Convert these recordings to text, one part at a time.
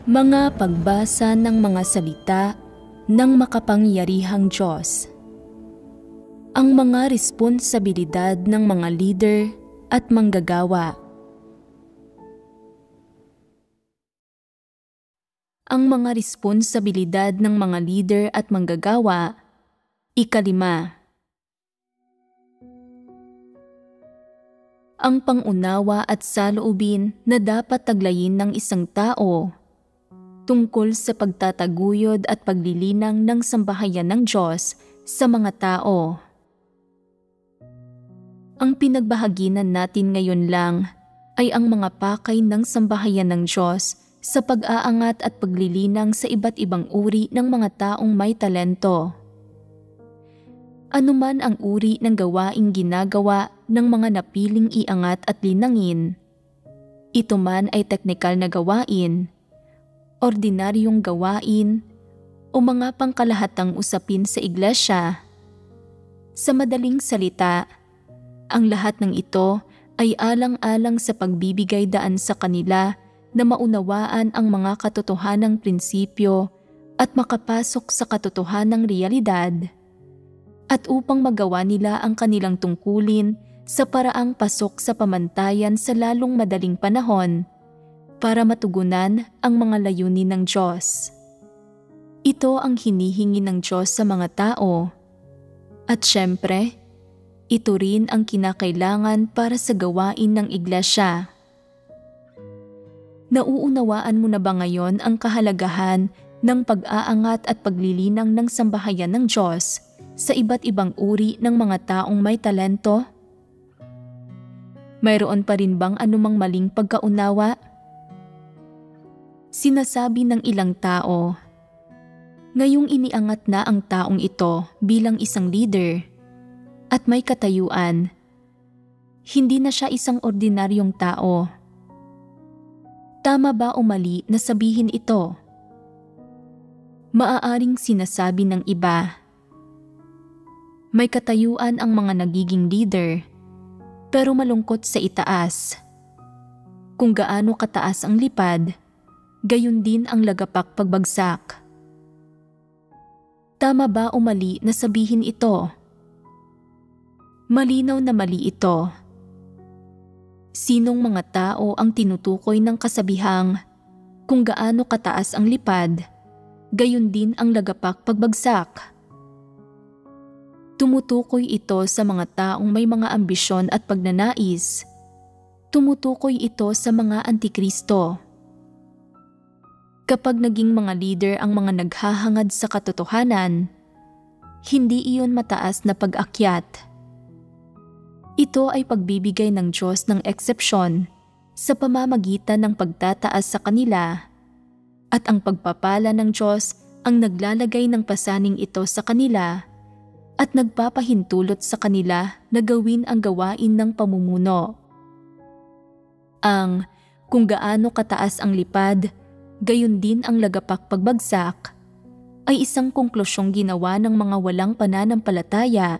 Mga pagbasa ng mga salita ng makapangyarihang Diyos. Ang mga responsibilidad ng mga leader at manggagawa. Ang mga responsibilidad ng mga leader at manggagawa. 5. Ang pangunawa at saloobin na dapat taglayin ng isang tao tungkol sa pagtataguyod at paglilinang ng sambahayan ng Diyos sa mga tao. Ang pinagbahaginan natin ngayon lang ay ang mga pakay ng sambahayan ng Diyos sa pag-aangat at paglilinang sa iba't ibang uri ng mga taong may talento. Anuman ang uri ng gawaing ginagawa ng mga napiling iangat at linangin, ito man ay teknikal na gawain, ordinaryong gawain, o mga pangkalahatang usapin sa iglesia. Sa madaling salita, ang lahat ng ito ay alang-alang sa pagbibigay daan sa kanila na maunawaan ang mga katotohanang prinsipyo at makapasok sa katotohanang realidad, at upang magawa nila ang kanilang tungkulin sa paraang pasok sa pamantayan sa lalong madaling panahon, para matugunan ang mga layunin ng Diyos. Ito ang hinihingi ng Diyos sa mga tao. At syempre, ito rin ang kinakailangan para sa gawain ng iglesia. Nauunawaan mo na ba ngayon ang kahalagahan ng pag-aangat at paglilinang ng sambahayan ng Diyos sa iba't ibang uri ng mga taong may talento? Mayroon pa rin bang anumang maling pagkaunawa? Sinasabi ng ilang tao, ngayong iniangat na ang taong ito bilang isang leader at may katayuan, hindi na siya isang ordinaryong tao. Tama ba o mali na sabihin ito? Maaaring sinasabi ng iba, may katayuan ang mga nagiging leader, pero malungkot sa itaas. Kung gaano kataas ang lipad, gayon din ang lagapak pagbagsak. Tama ba o mali na sabihin ito? Malinaw na mali ito. Sinong mga tao ang tinutukoy ng kasabihang, kung gaano kataas ang lipad, gayon din ang lagapak pagbagsak? Tumutukoy ito sa mga taong may mga ambisyon at pagnanais. Tumutukoy ito sa mga antikristo. Kapag naging mga leader ang mga naghahangad sa katotohanan, hindi iyon mataas na pag-akyat. Ito ay pagbibigay ng Diyos ng eksepsyon sa pamamagitan ng pagtataas sa kanila, at ang pagpapala ng Diyos ang naglalagay ng pasaning ito sa kanila at nagpapahintulot sa kanila na gawin ang gawain ng pamumuno. Ang kung gaano kataas ang lipad, gayon din ang lagapak pagbagsak, ay isang konklusyong ginawa ng mga walang pananampalataya,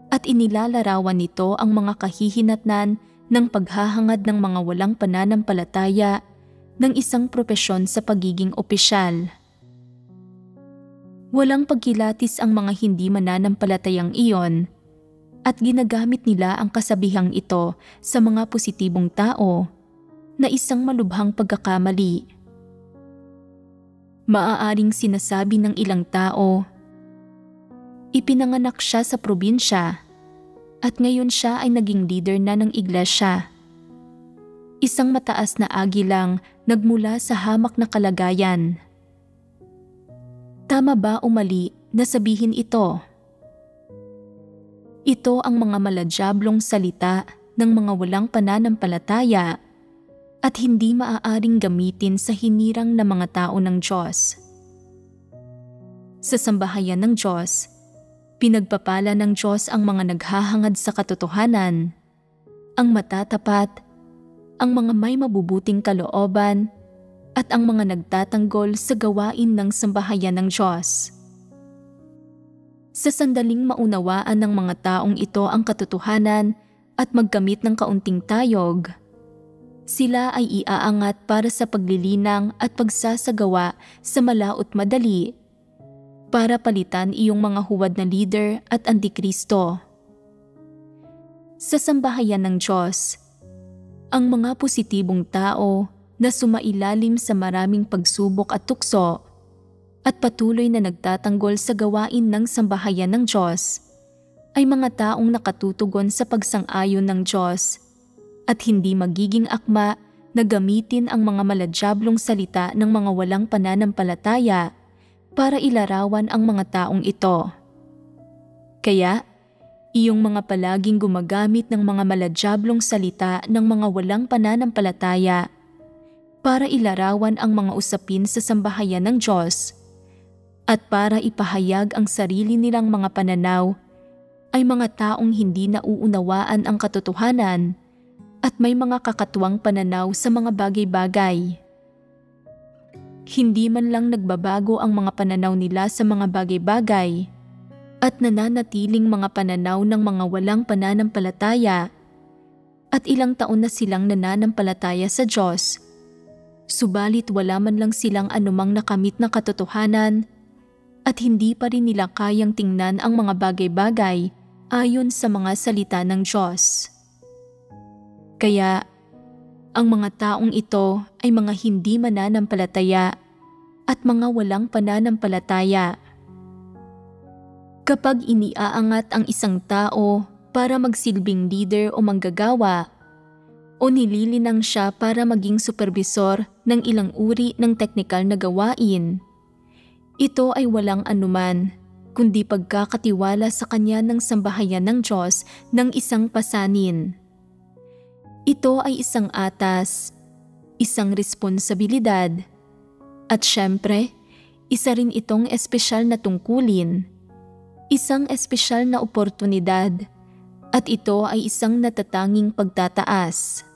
at inilalarawan nito ang mga kahihinatnan ng paghahangad ng mga walang pananampalataya ng isang propesyon sa pagiging opisyal. Walang pagkilatis ang mga hindi mananampalatayang iyon, at ginagamit nila ang kasabihang ito sa mga positibong tao na isang malubhang pagkakamali. Maaaring sinasabi ng ilang tao, ipinanganak siya sa probinsya at ngayon siya ay naging leader na ng iglesia. Isang mataas na agilang nagmula sa hamak na kalagayan. Tama ba o mali na sabihin ito? Ito ang mga maladyablong salita ng mga walang pananampalataya at hindi maaaring gamitin sa hinirang na mga tao ng Diyos. Sa sambahayan ng Diyos, pinagpapala ng Diyos ang mga naghahangad sa katotohanan, ang matatapat, ang mga may mabubuting kalooban, at ang mga nagtatanggol sa gawain ng sambahayan ng Diyos. Sa sandaling maunawaan ng mga taong ito ang katotohanan at magkamit ng kaunting tayog, Sila ay iaangat para sa paglilinang at pagsasagawa sa malaot madali para palitan iyong mga huwad na leader at antikristo. Sa sambahayan ng Diyos, ang mga positibong tao na sumailalim sa maraming pagsubok at tukso at patuloy na nagtatanggol sa gawain ng sambahayan ng Diyos ay mga taong nakatutugon sa pagsang-ayon ng Diyos at hindi magiging akma na gamitin ang mga maladyablong salita ng mga walang pananampalataya para ilarawan ang mga taong ito. Kaya, iyong mga palaging gumagamit ng mga maladyablong salita ng mga walang pananampalataya para ilarawan ang mga usapin sa sambahayan ng Diyos at para ipahayag ang sarili nilang mga pananaw ay mga taong hindi nauunawaan ang katotohanan at may mga kakatuwang pananaw sa mga bagay-bagay. Hindi man lang nagbabago ang mga pananaw nila sa mga bagay-bagay at nananatiling mga pananaw ng mga walang pananampalataya at ilang taon na silang nananampalataya sa Diyos, subalit wala man lang silang anumang nakamit na katotohanan at hindi pa rin nila kayang tingnan ang mga bagay-bagay ayon sa mga salita ng Diyos. Kaya, ang mga taong ito ay mga hindi mananampalataya at mga walang pananampalataya. Kapag iniaangat ang isang tao para magsilbing leader o manggagawa, o nililinang siya para maging supervisor ng ilang uri ng teknikal na gawain, ito ay walang anuman kundi pagkakatiwala sa kanya ng sambahayan ng Diyos ng isang pasanin. Ito ay isang atas, isang responsibilidad, at syempre, isa rin itong espesyal na tungkulin, isang espesyal na oportunidad, at ito ay isang natatanging pagtataas.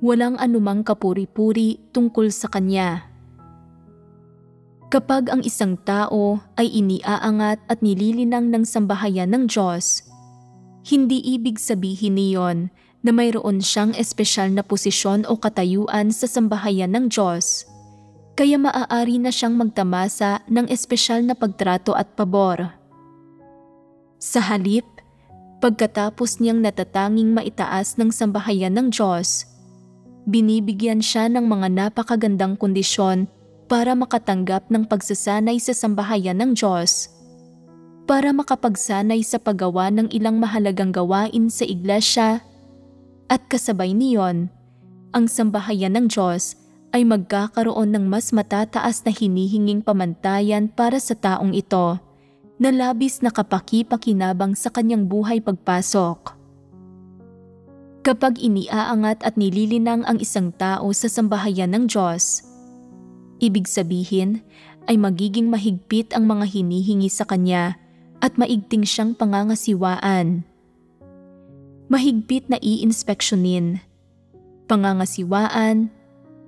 Walang anumang kapuri-puri tungkol sa kanya. Kapag ang isang tao ay iniaangat at nililinang ng sambahayan ng Diyos, hindi ibig sabihin niyon na mayroon siyang espesyal na posisyon o katayuan sa sambahayan ng Diyos, kaya maaari na siyang magtamasa ng espesyal na pagtrato at pabor. Sa halip, pagkatapos niyang natatanging maitaas ng sambahayan ng Diyos, binibigyan siya ng mga napakagandang kondisyon para makatanggap ng pagsasanay sa sambahayan ng Diyos, para makapagsanay sa paggawa ng ilang mahalagang gawain sa iglesia, at kasabay niyon, ang sambahayan ng Diyos ay magkakaroon ng mas matataas na hinihinging pamantayan para sa taong ito na labis na kapaki-pakinabang sa kanyang buhay pagpasok. Kapag iniaangat at nililinang ang isang tao sa sambahayan ng Diyos, ibig sabihin ay magiging mahigpit ang mga hinihingi sa kanya at maigting siyang pangangasiwaan. Mahigpit na iinspeksyonin, pangangasiwaan,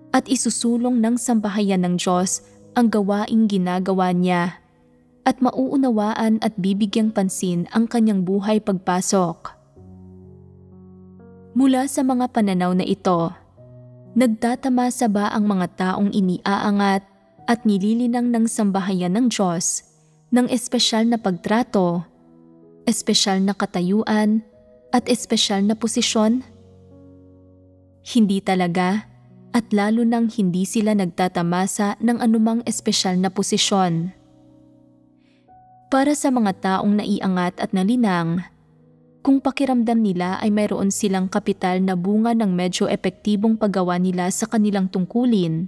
at isusulong ng sambahayan ng Diyos ang gawaing ginagawa niya at mauunawaan at bibigyang pansin ang kanyang buhay pagpasok. Mula sa mga pananaw na ito, nagtatamasa ba ang mga taong iniaangat at nililinang ng sambahayan ng Diyos ng espesyal na pagtrato, espesyal na katayuan, at espesyal na posisyon? Hindi talaga, at lalo nang hindi sila nagtatamasa ng anumang espesyal na posisyon. Para sa mga taong naiangat at nalinang, kung pakiramdam nila ay mayroon silang kapital na bunga ng medyo epektibong paggawa nila sa kanilang tungkulin,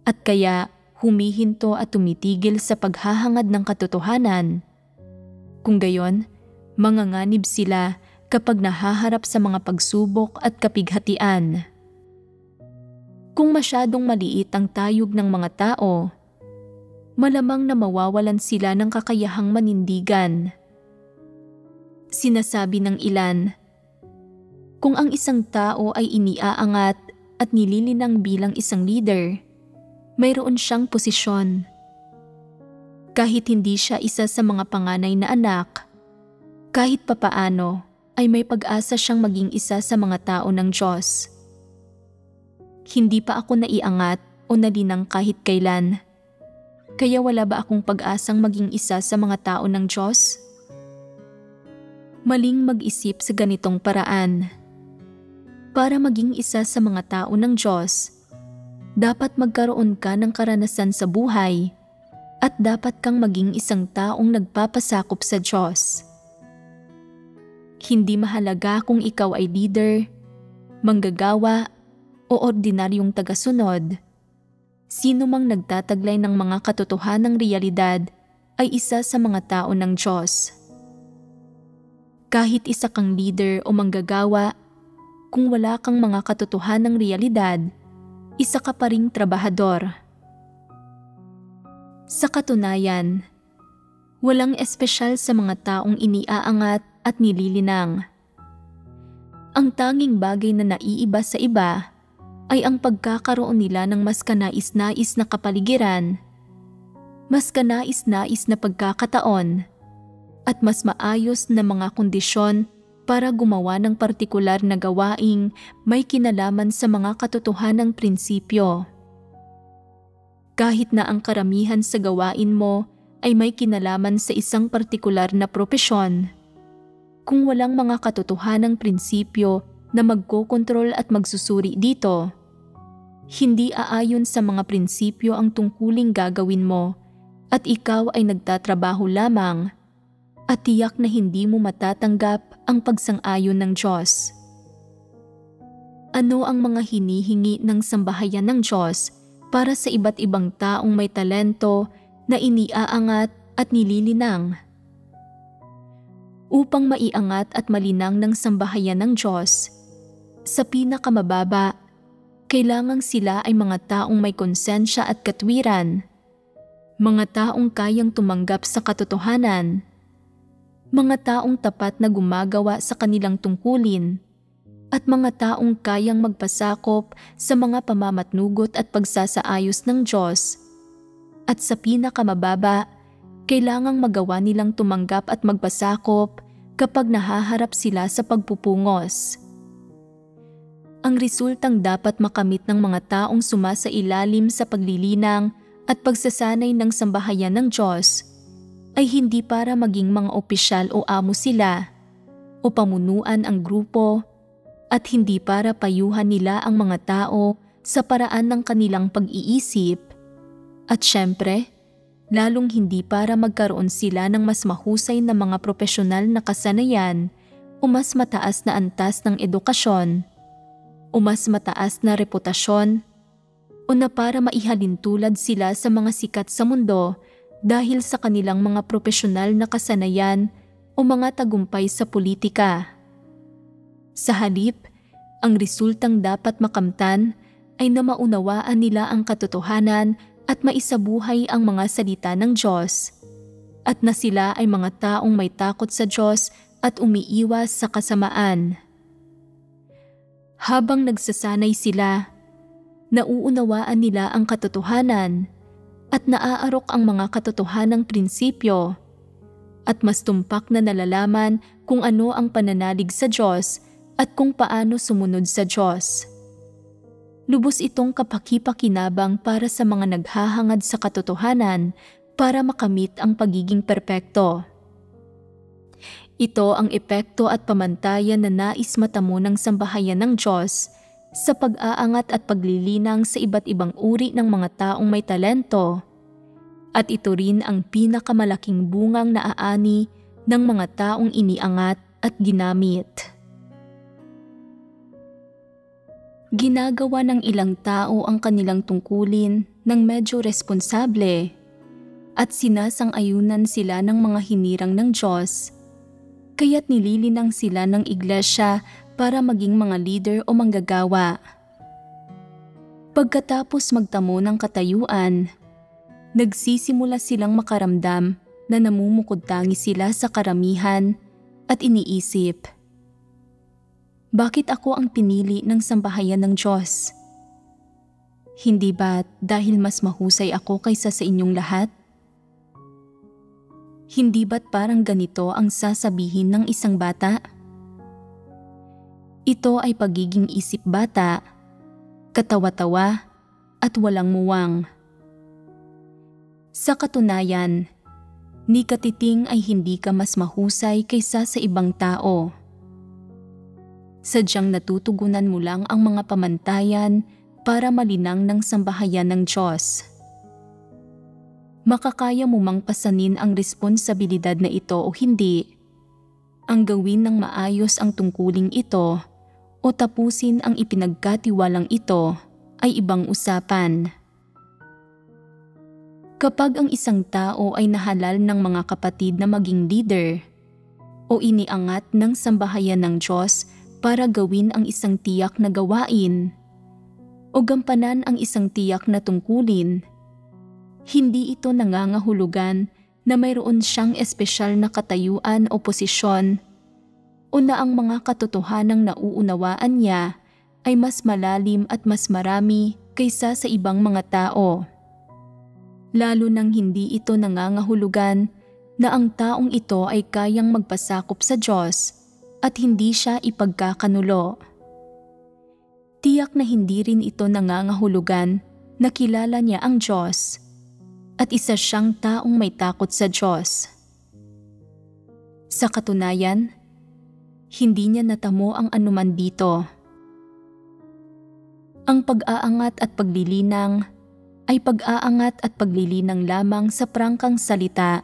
at kaya humihinto at tumitigil sa paghahangad ng katotohanan, kung gayon, manganganib sila kapag nahaharap sa mga pagsubok at kapighatian. Kung masyadong maliit ang tayog ng mga tao, malamang na mawawalan sila ng kakayahang manindigan. Sinasabi ng ilan, kung ang isang tao ay iniaangat at nililinang bilang isang leader, mayroon siyang posisyon. Kahit hindi siya isa sa mga panganay na anak, kahit papaano ay may pag-asa siyang maging isa sa mga tao ng Diyos. Hindi pa ako naiangat o nalinang kahit kailan. Kaya wala ba akong pag-asang maging isa sa mga tao ng Diyos? Maling mag-isip sa ganitong paraan. Para maging isa sa mga tao ng Diyos, dapat magkaroon ka ng karanasan sa buhay at dapat kang maging isang taong nagpapasakop sa Diyos. Hindi mahalaga kung ikaw ay leader, manggagawa o ordinaryong tagasunod. Sino mang nagtataglay ng mga katotohanang realidad ay isa sa mga tao ng Diyos. Kahit isa kang leader o manggagawa, kung wala kang mga katotohanang realidad, isa ka pa ring trabahador. Sa katunayan, walang espesyal sa mga taong iniaangat at nililinang. Ang tanging bagay na naiiba sa iba ay ang pagkakaroon nila ng mas kanais-nais na kapaligiran, mas kanais-nais na pagkakataon, at mas maayos na mga kondisyon para gumawa ng partikular na gawaing may kinalaman sa mga katotohanang prinsipyo. Kahit na ang karamihan sa gawain mo ay may kinalaman sa isang partikular na propesyon, kung walang mga katotohanang prinsipyo na magkokontrol at magsusuri dito, hindi aayon sa mga prinsipyo ang tungkuling gagawin mo at ikaw ay nagtatrabaho lamang at tiyak na hindi mo matatanggap ang pagsang-ayon ng Diyos. Ano ang mga hinihingi ng sambahayan ng Diyos para sa iba't ibang taong may talento na iniaangat at nililinang? Upang maiangat at malinang ng sambahayan ng Diyos, sa pinakamababa, kailangang sila ay mga taong may konsensya at katwiran, mga taong kayang tumanggap sa katotohanan, mga taong tapat na gumagawa sa kanilang tungkulin, at mga taong kayang magpasakop sa mga pamamatnugot at pagsasaayos ng Diyos. At sa pinakamababa, kailangang magawa nilang tumanggap at magpasakop kapag nahaharap sila sa pagpupungos. Ang resultang dapat makamit ng mga taong sumasailalim sa paglilinang at pagsasanay ng sambahayan ng Diyos ay hindi para maging mga opisyal o amo sila o pamunuan ang grupo at hindi para payuhan nila ang mga tao sa paraan ng kanilang pag-iisip at syempre, lalong hindi para magkaroon sila ng mas mahusay na mga propesyonal na kasanayan o mas mataas na antas ng edukasyon o mas mataas na reputasyon o na para maihalintulad sila sa mga sikat sa mundo dahil sa kanilang mga propesyonal na kasanayan o mga tagumpay sa politika. Sa halip, ang resultang dapat makamtan ay na maunawaan nila ang katotohanan at maisabuhay ang mga salita ng Diyos, at na sila ay mga taong may takot sa Diyos at umiiwas sa kasamaan. Habang nagsasanay sila, nauunawaan nila ang katotohanan at naaarok ang mga katotohanang prinsipyo at mas tumpak na nalalaman kung ano ang pananalig sa Diyos at kung paano sumunod sa Diyos. Lubos itong kapaki-pakinabang para sa mga naghahangad sa katotohanan para makamit ang pagiging perpekto. Ito ang epekto at pamantayan na nais matamo ng sambahayan ng Diyos sa pag-aangat at paglilinang sa iba't ibang uri ng mga taong may talento, at ito rin ang pinakamalaking bungang naaani ng mga taong iniangat at ginamit. Ginagawa ng ilang tao ang kanilang tungkulin ng medyo responsable at sinasang-ayunan sila ng mga hinirang ng Diyos, kaya't nililinang sila ng iglesia para maging mga leader o manggagawa. Pagkatapos magtamo ng katayuan, nagsisimula silang makaramdam na namumukod-tangi sila sa karamihan at iniisip, bakit ako ang pinili ng sambahayan ng Diyos? Hindi ba dahil mas mahusay ako kaysa sa inyong lahat? Hindi ba't parang ganito ang sasabihin ng isang bata? Ito ay pagiging isip bata, katawa-tawa, at walang muwang. Sa katunayan, ni katiting ay hindi ka mas mahusay kaysa sa ibang tao. Sadyang natutugunan mo lang ang mga pamantayan para malinang ng sambahayan ng Diyos. Makakaya mo mang pasanin ang responsibilidad na ito o hindi, ang gawin ng maayos ang tungkuling ito o tapusin ang ipinagkatiwalang ito ay ibang usapan. Kapag ang isang tao ay nahalal ng mga kapatid na maging leader o iniangat ng sambahayan ng Diyos para gawin ang isang tiyak na gawain o gampanan ang isang tiyak na tungkulin, hindi ito nangangahulugan na mayroon siyang espesyal na katayuan o posisyon o na ang mga katotohanang nauunawaan niya ay mas malalim at mas marami kaysa sa ibang mga tao. Lalo nang hindi ito nangangahulugan na ang taong ito ay kayang magpasakop sa Diyos at hindi siya ipagkakanulo. Tiyak na hindi rin ito nangangahulugan na kilala niya ang Diyos at isa siyang taong may takot sa Diyos. Sa katunayan, hindi niya natamo ang anuman dito. Ang pag-aangat at paglilinang ay pag-aangat at paglilinang lamang sa prangkang salita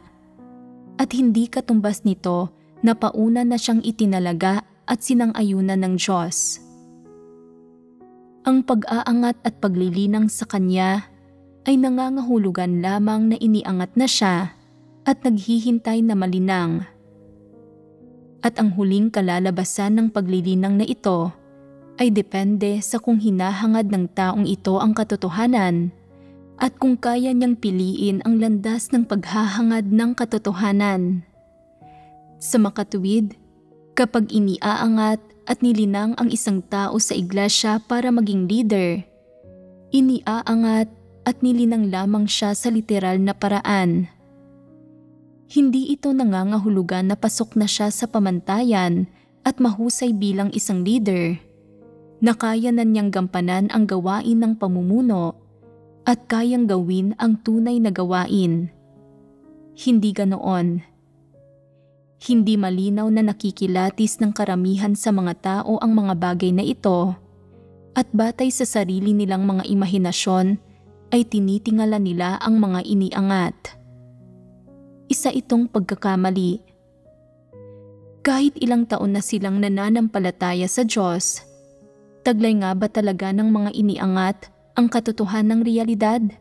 at hindi katumbas nito na pauna na siyang itinalaga at sinang-ayunan ng Diyos. Ang pag-aangat at paglilinang sa Kanya ay nangangahulugan lamang na iniangat na siya at naghihintay na malinang. At ang huling kalalabasan ng paglilinang na ito ay depende sa kung hinahangad ng taong ito ang katotohanan at kung kaya niyang piliin ang landas ng paghahangad ng katotohanan. Sa makatuwid, kapag iniaangat at nilinang ang isang tao sa iglesia para maging leader, iniaangat at nilinang lamang siya sa literal na paraan. Hindi ito nangangahulugan na pasok na siya sa pamantayan at mahusay bilang isang leader, na kaya na niyang gampanan ang gawain ng pamumuno at kayang gawin ang tunay na gawain. Hindi ganoon. Hindi malinaw na nakikilatis ng karamihan sa mga tao ang mga bagay na ito at batay sa sarili nilang mga imahinasyon ay tinitingala nila ang mga iniangat. Isa itong pagkakamali. Kahit ilang taon na silang nananampalataya sa Diyos, taglay nga ba talaga ng mga iniangat ang katotohanang realidad?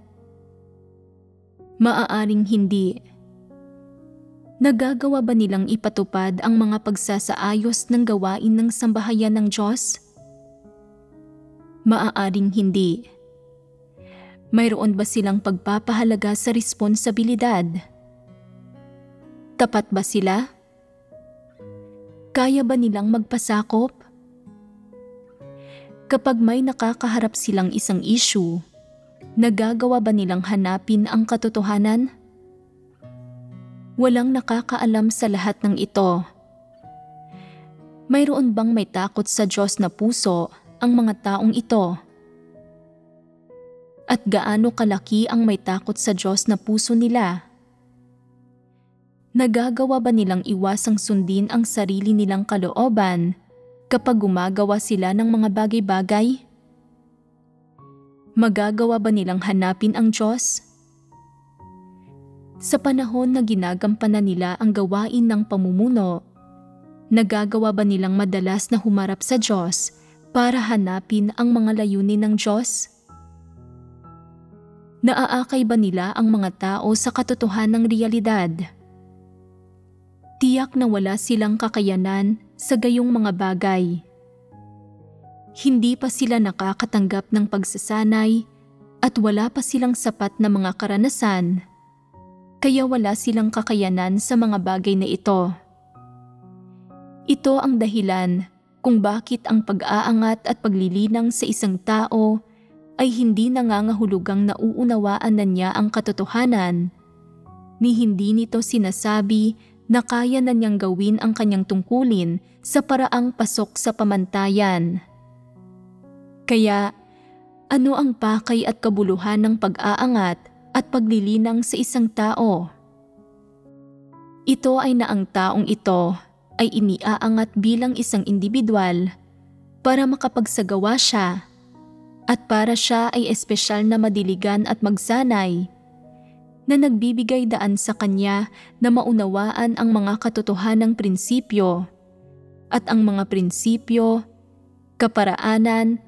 Maaaring hindi. Nagagawa ba nilang ipatupad ang mga pagsasaayos ng gawain ng sambahayan ng Diyos? Maaaring hindi. Mayroon ba silang pagpapahalaga sa responsibilidad? Tapat ba sila? Kaya ba nilang magpasakop? Kapag may nakakaharap silang isang issue, nagagawa ba nilang hanapin ang katotohanan? Walang nakakaalam sa lahat ng ito. Mayroon bang may takot sa Diyos na puso ang mga taong ito? At gaano kalaki ang may takot sa Diyos na puso nila? Nagagawa ba nilang iwasang sundin ang sarili nilang kalooban kapag gumagawa sila ng mga bagay-bagay? Magagawa ba nilang hanapin ang Diyos? Sa panahon na ginagampanan nila ang gawain ng pamumuno, nagagawa ba nilang madalas na humarap sa Diyos para hanapin ang mga layunin ng Diyos? Naaakay ba nila ang mga tao sa katotohanang realidad? Tiyak na wala silang kakayanan sa gayong mga bagay. Hindi pa sila nakakatanggap ng pagsasanay at wala pa silang sapat na mga karanasan, kaya wala silang kakayanan sa mga bagay na ito. Ito ang dahilan kung bakit ang pag-aangat at paglilinang sa isang tao ay hindi nangangahulugang nauunawaan na niya ang katotohanan, ni hindi nito sinasabi na kaya na niyang gawin ang kanyang tungkulin sa paraang pasok sa pamantayan. Kaya, Ano ang pakay at kabuluhan ng pag-aangat at paglilinang sa isang tao? Ito ay na ang taong ito ay iniaangat bilang isang individual para makapagsagawa siya at para siya ay espesyal na madiligan at magsanay na nagbibigay daan sa kanya na maunawaan ang mga katotohanang prinsipyo at ang mga prinsipyo, kaparaanan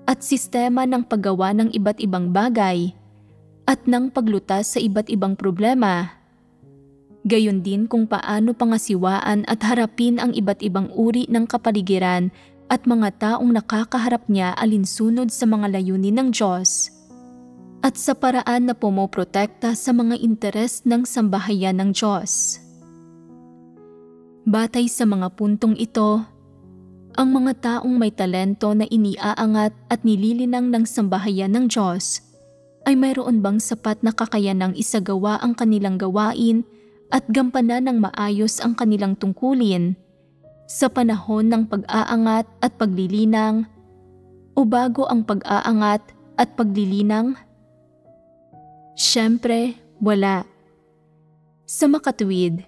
at sistema ng paggawa ng iba't ibang bagay at ng paglutas sa iba't ibang problema. Gayon din kung paano pangasiwaan at harapin ang iba't ibang uri ng kapaligiran at mga taong nakakaharap niya alinsunod sa mga layunin ng Diyos at sa paraan na pumoprotekta sa mga interes ng sambahayan ng Diyos. Batay sa mga puntong ito, ang mga taong may talento na iniaangat at nililinang ng sambahayan ng Diyos ay mayroon bang sapat na kakayanang isagawa ang kanilang gawain at gampanan ng maayos ang kanilang tungkulin sa panahon ng pag-aangat at paglilinang o bago ang pag-aangat at paglilinang? Siyempre, wala. Sa makatuwid,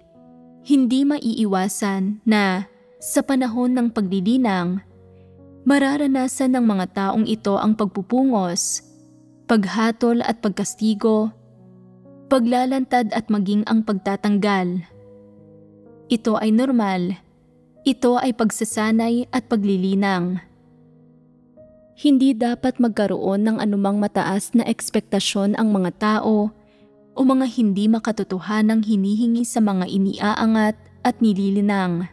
hindi maiiwasan na sa panahon ng paglilinang, mararanasan ng mga taong ito ang pagpupungos, paghatol at pagkastigo, paglalantad at maging ang pagtatanggal. Ito ay normal. Ito ay pagsasanay at paglilinang. Hindi dapat magkaroon ng anumang mataas na ekspektasyon ang mga tao o mga hindi makatotohanang hinihingi sa mga iniaangat at nililinang.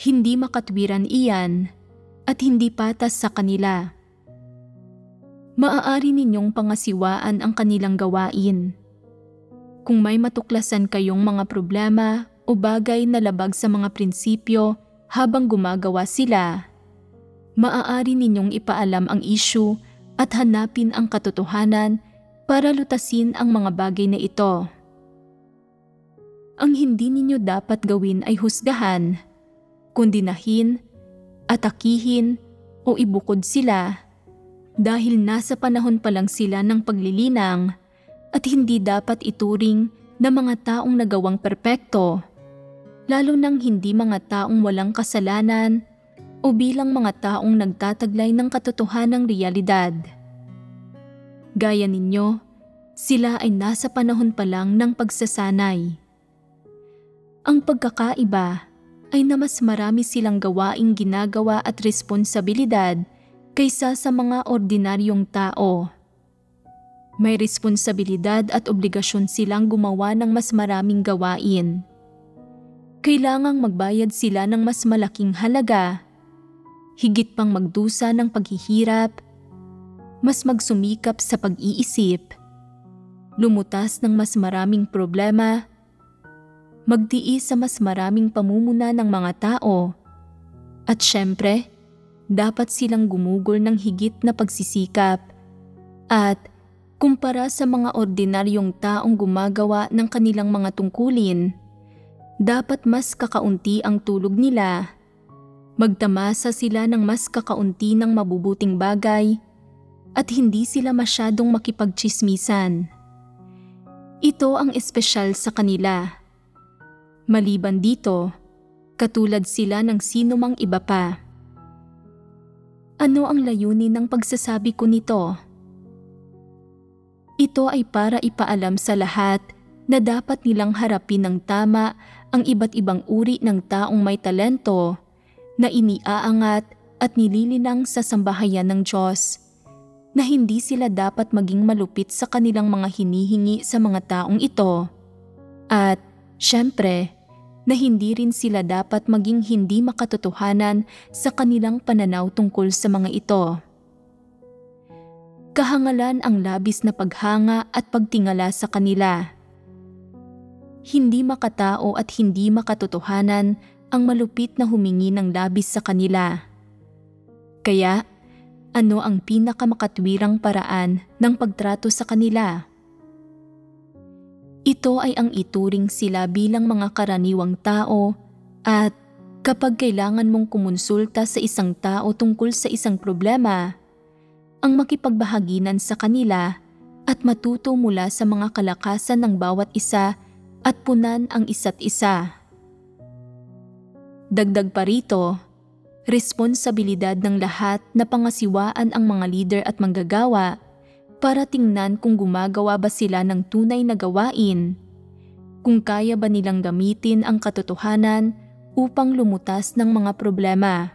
Hindi makatwiran iyan at hindi patas sa kanila. Maaari ninyong pangasiwaan ang kanilang gawain. Kung may matuklasan kayong mga problema o bagay na labag sa mga prinsipyo habang gumagawa sila, maaari ninyong ipaalam ang issue at hanapin ang katotohanan para lutasin ang mga bagay na ito. Ang hindi ninyo dapat gawin ay husgahan, kondinahin, atakihin o ibukod sila dahil nasa panahon pa lang sila ng paglilinang at hindi dapat ituring na mga taong nagawang perpekto, lalo nang hindi mga taong walang kasalanan o bilang mga taong nagtataglay ng katotohanang realidad. Gaya ninyo, sila ay nasa panahon pa lang ng pagsasanay. Ang pagkakaiba ay na mas marami silang gawaing ginagawa at responsibilidad kaysa sa mga ordinaryong tao. May responsibilidad at obligasyon silang gumawa ng mas maraming gawain. Kailangang magbayad sila ng mas malaking halaga, higit pang magdusa ng paghihirap, mas magsumikap sa pag-iisip, lumutas ng mas maraming problema, magtiis sa mas maraming pamumuna ng mga tao, at syempre, dapat silang gumugol ng higit na pagsisikap at kumpara sa mga ordinaryong taong gumagawa ng kanilang mga tungkulin, dapat mas kakaunti ang tulog nila. Magtamasa sila ng mas kakaunti ng mabubuting bagay at hindi sila masyadong makipagtsismisan. Ito ang espesyal sa kanila. Maliban dito, katulad sila ng sino mang iba pa. Ano ang layunin ng pagsasabi ko nito? Ito ay para ipaalam sa lahat na dapat nilang harapin ng tama ang iba't ibang uri ng taong may talento na iniaangat at nililinang sa sambahayan ng Diyos, na hindi sila dapat maging malupit sa kanilang mga hinihingi sa mga taong ito, at syempre, na hindi rin sila dapat maging hindi makatotohanan sa kanilang pananaw tungkol sa mga ito. Kahangalan ang labis na paghanga at pagtingala sa kanila. Hindi makatao at hindi makatotohanan ang malupit na humingi ng labis sa kanila. Kaya, ano ang pinakamakatwirang paraan ng pagtrato sa kanila? Ito ay ang ituring sila bilang mga karaniwang tao at kapag kailangan mong kumonsulta sa isang tao tungkol sa isang problema, ang makipagbahaginan sa kanila at matuto mula sa mga kalakasan ng bawat isa at punan ang isa't isa. Dagdag pa rito, responsibilidad ng lahat na pangasiwaan ang mga leader at manggagawa para tingnan kung gumagawa ba sila ng tunay na gawain, kung kaya ba nilang gamitin ang katotohanan upang lumutas ng mga problema.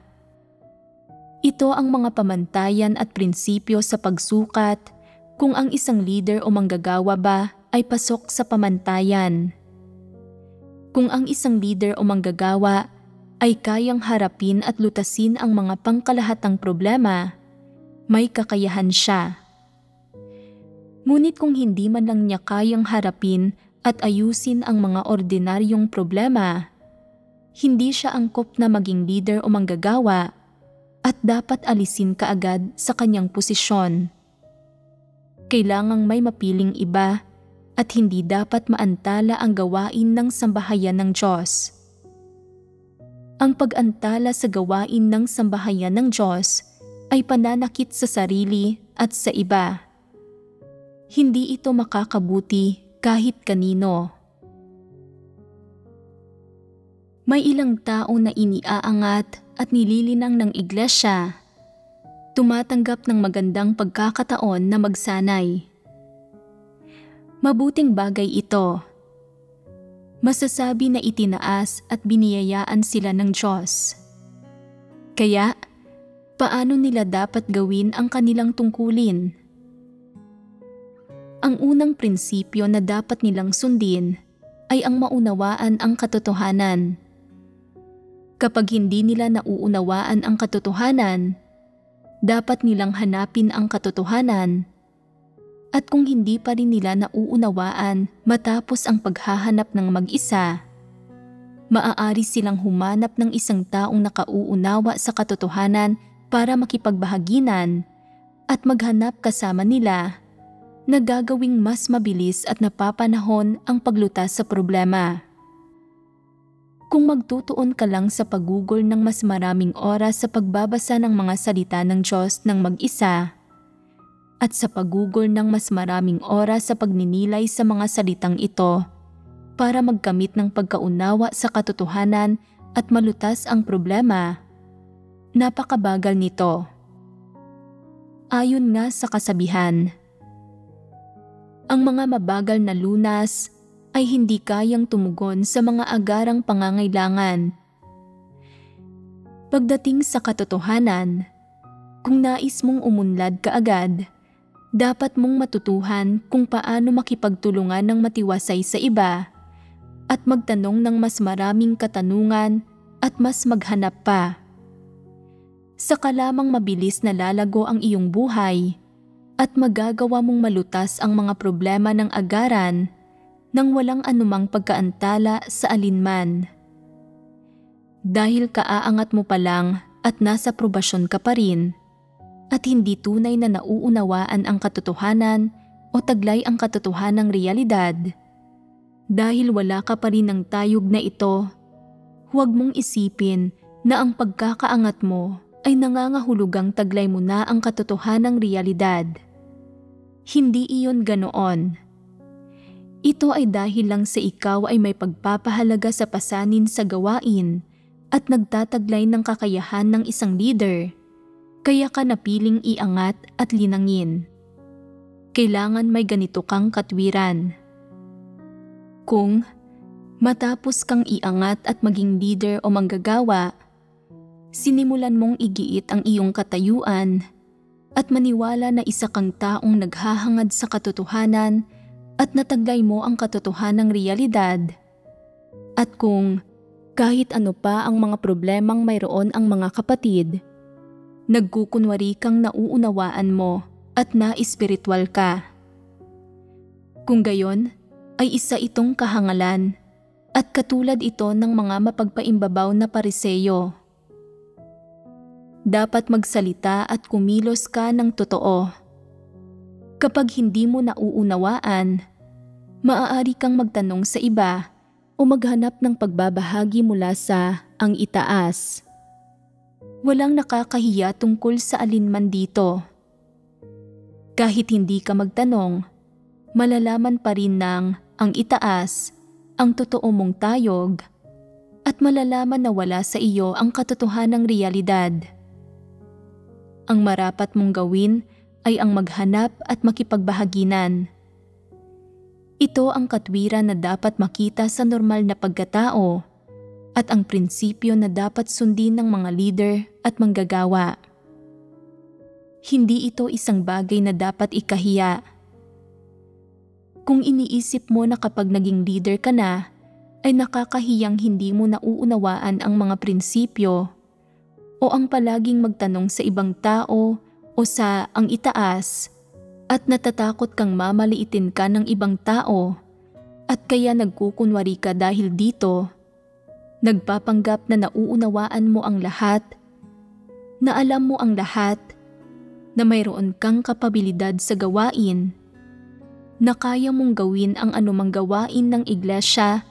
Ito ang mga pamantayan at prinsipyo sa pagsukat kung ang isang leader o manggagawa ba ay pasok sa pamantayan. Kung ang isang leader o manggagawa ay kayang harapin at lutasin ang mga pangkalahatang problema, may kakayahan siya. Ngunit kung hindi man lang niya kayang harapin at ayusin ang mga ordinaryong problema, hindi siya angkop na maging leader o manggagawa at dapat alisin kaagad sa kanyang posisyon. Kailangang may mapiling iba at hindi dapat maantala ang gawain ng sambahayan ng Diyos. Ang pag-antala sa gawain ng sambahayan ng Diyos ay pananakit sa sarili at sa iba. Hindi ito makakabuti kahit kanino. May ilang tao na iniaangat at nililinang ng iglesia, tumatanggap ng magandang pagkakataon na magsanay. Mabuting bagay ito. Masasabi na itinaas at biniyayaan sila ng Diyos. Kaya, paano nila dapat gawin ang kanilang tungkulin? Ang unang prinsipyo na dapat nilang sundin ay ang maunawaan ang katotohanan. Kapag hindi nila nauunawaan ang katotohanan, dapat nilang hanapin ang katotohanan. At kung hindi pa rin nila nauunawaan matapos ang paghahanap ng mag-isa, maaari silang humanap ng isang taong nakauunawa sa katotohanan para makipagbahaginan at maghanap kasama nila na gagawing mas mabilis at napapanahon ang paglutas sa problema. Kung magtutuon ka lang sa paggugol ng mas maraming oras sa pagbabasa ng mga salita ng Diyos ng mag-isa at sa paggugol ng mas maraming oras sa pagninilay sa mga salitang ito para magkamit ng pagkaunawa sa katotohanan at malutas ang problema, napakabagal nito. Ayon nga sa kasabihan, ang mga mabagal na lunas ay hindi kayang tumugon sa mga agarang pangangailangan. Pagdating sa katotohanan, kung nais mong umunlad kaagad, dapat mong matutuhan kung paano makipagtulungan ng matiwasay sa iba at magtanong ng mas maraming katanungan at mas maghanap pa. Saka lamang mabilis na lalago ang iyong buhay at magagawa mong malutas ang mga problema ng agaran nang walang anumang pagkaantala sa alinman. Dahil kaaangat mo pa lang at nasa probasyon ka pa rin, at hindi tunay na nauunawaan ang katotohanan o taglay ang katotohanang realidad, dahil wala ka pa rin ng tayog na ito, huwag mong isipin na ang pagkakaangat mo ay nangangahulugang taglay mo na ang katotohanang realidad. Hindi iyon ganoon. Ito ay dahil lang sa ikaw ay may pagpapahalaga sa pasanin sa gawain at nagtataglay ng kakayahan ng isang leader, kaya ka napiling iangat at linangin. Kailangan may ganito kang katwiran. Kung matapos kang iangat at maging leader o manggagawa, sinimulan mong igiit ang iyong katayuan at maniwala na isa kang taong naghahangad sa katotohanan at nataglay mo ang katotohanang realidad. At kung kahit ano pa ang mga problemang mayroon ang mga kapatid, nagkukunwari kang nauunawaan mo at na-espiritual ka. Kung gayon, ay isa itong kahangalan at katulad ito ng mga mapagpaimbabaw na pariseyo. Dapat magsalita at kumilos ka ng totoo. Kapag hindi mo nauunawaan, maaari kang magtanong sa iba o maghanap ng pagbabahagi mula sa ang itaas. Walang nakakahiya tungkol sa alinman dito. Kahit hindi ka magtanong, malalaman pa rin ng ang itaas, ang totoo mong tayog, at malalaman na wala sa iyo ang katotohanang realidad. Ang marapat mong gawin ay ang maghanap at makipagbahaginan. Ito ang katwiran na dapat makita sa normal na pagkatao at ang prinsipyo na dapat sundin ng mga leader at manggagawa. Hindi ito isang bagay na dapat ikahiya. Kung iniisip mo na kapag naging leader ka na, ay nakakahiyang hindi mo nauunawaan ang mga prinsipyo o ang palaging magtanong sa ibang tao o sa ang itaas at natatakot kang mamaliitin ka ng ibang tao at kaya nagkukunwari ka dahil dito, nagpapanggap na nauunawaan mo ang lahat, na alam mo ang lahat, na mayroon kang kapabilidad sa gawain, na kaya mong gawin ang anumang gawain ng iglesia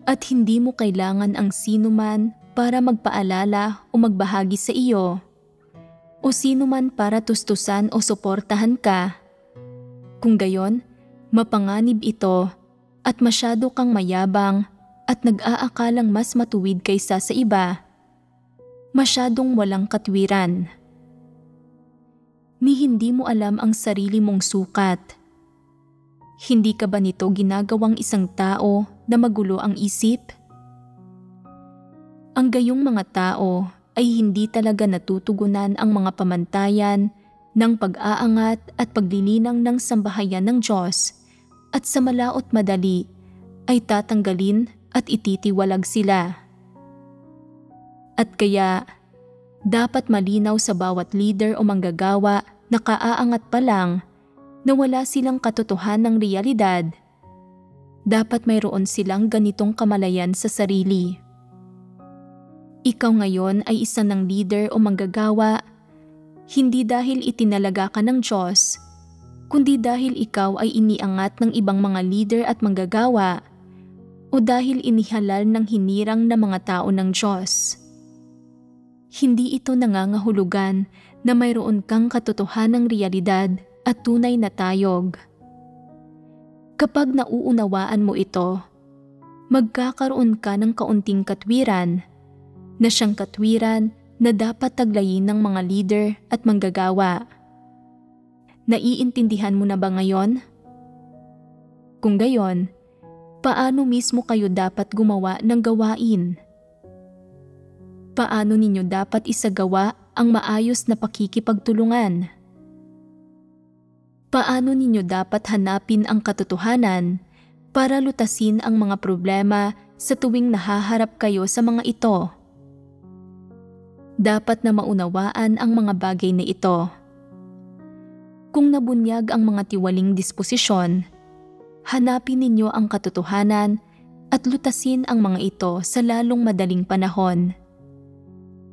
at hindi mo kailangan ang sinuman para magpaalala o magbahagi sa iyo, o sinuman para tustusan o suportahan ka. Kung gayon, mapanganib ito at masyado kang mayabang at nag-aakalang mas matuwid kaysa sa iba. Masyadong walang katwiran. Ni hindi mo alam ang sarili mong sukat. Hindi ka ba nito ginagawang isang tao na magulo ang isip? Ang gayong mga tao ay hindi talaga natutugunan ang mga pamantayan ng pag-aangat at paglilinang ng sambahayan ng Diyos at sa malaot madali ay tatanggalin at ititiwalag sila. At kaya, dapat malinaw sa bawat leader o manggagawa na kaaangat pa lang na wala silang katotohanang realidad. Dapat mayroon silang ganitong kamalayan sa sarili. Ikaw ngayon ay isa ng leader o manggagawa, hindi dahil itinalaga ka ng Diyos, kundi dahil ikaw ay iniangat ng ibang mga leader at manggagawa o dahil inihalal ng hinirang na mga tao ng Diyos. Hindi ito nangangahulugan na mayroon kang katotohanang realidad at tunay na tayog. Kapag nauunawaan mo ito, magkakaroon ka ng kaunting katwiran, na siyang katwiran na dapat taglayin ng mga leader at manggagawa. Naiintindihan mo na ba ngayon? Kung gayon, paano mismo kayo dapat gumawa ng gawain? Paano ninyo dapat isagawa ang maayos na pakikipagtulungan? Paano ninyo dapat hanapin ang katotohanan para lutasin ang mga problema sa tuwing nahaharap kayo sa mga ito? Dapat na maunawaan ang mga bagay na ito. Kung nabunyag ang mga tiwaling disposisyon, hanapin ninyo ang katotohanan at lutasin ang mga ito sa lalong madaling panahon.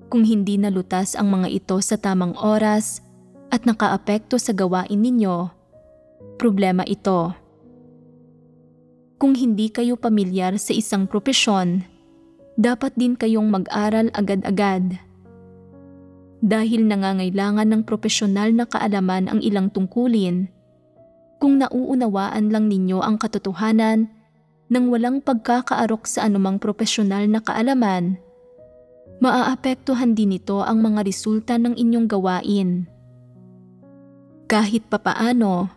Kung hindi nalutas ang mga ito sa tamang oras at nakaapekto sa gawain ninyo, problema ito. Kung hindi kayo pamilyar sa isang propesyon, dapat din kayong mag-aral agad-agad. Dahil nangangailangan ng propesyonal na kaalaman ang ilang tungkulin, kung nauunawaan lang ninyo ang katotohanan nang walang pagkakaarok sa anumang propesyonal na kaalaman, maaapektuhan din nito ang mga resulta ng inyong gawain. Kahit papaano,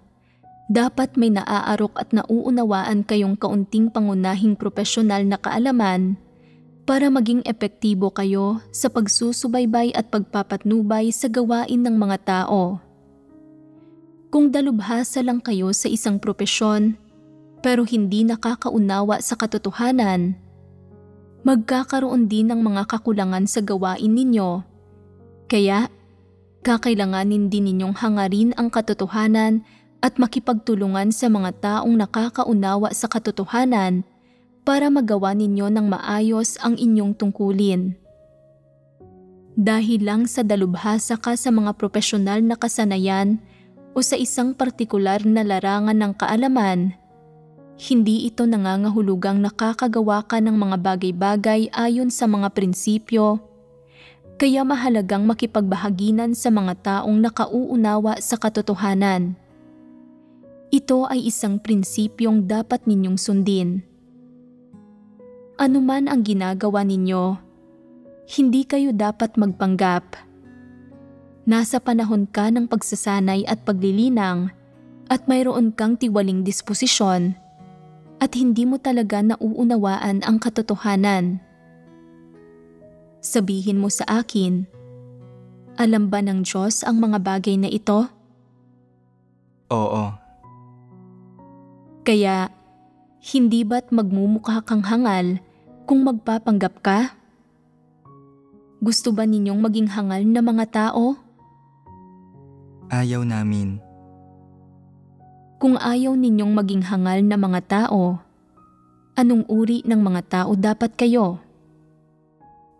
dapat may naaarok at nauunawaan kayong kaunting pangunahing propesyonal na kaalaman para maging epektibo kayo sa pagsusubaybay at pagpapatnubay sa gawain ng mga tao. Kung dalubhasa lang kayo sa isang propesyon pero hindi nakakaunawa sa katotohanan, magkakaroon din ng mga kakulangan sa gawain ninyo. Kaya, kakailanganin din ninyong hangarin ang katotohanan at makipagtulungan sa mga taong nakakaunawa sa katotohanan para magawa ninyo ng maayos ang inyong tungkulin. Dahil lang sa dalubhasa ka sa mga propesyonal na kasanayan o sa isang partikular na larangan ng kaalaman, hindi ito nangangahulugang nakakagawa ka ng mga bagay-bagay ayon sa mga prinsipyo, kaya mahalagang makipagbahaginan sa mga taong nakauunawa sa katotohanan. Ito ay isang prinsipyong dapat ninyong sundin. Ano man ang ginagawa ninyo, hindi kayo dapat magpanggap. Nasa panahon ka ng pagsasanay at paglilinang at mayroon kang tiwaling disposisyon at hindi mo talaga nauunawaan ang katotohanan. Sabihin mo sa akin, alam ba ng Diyos ang mga bagay na ito? Oo. Kaya, hindi ba't magmumukha kang hangal kung magpapanggap ka? Gusto ba ninyong maging hangal na mga tao? Ayaw namin. Kung ayaw ninyong maging hangal na mga tao, anong uri ng mga tao dapat kayo?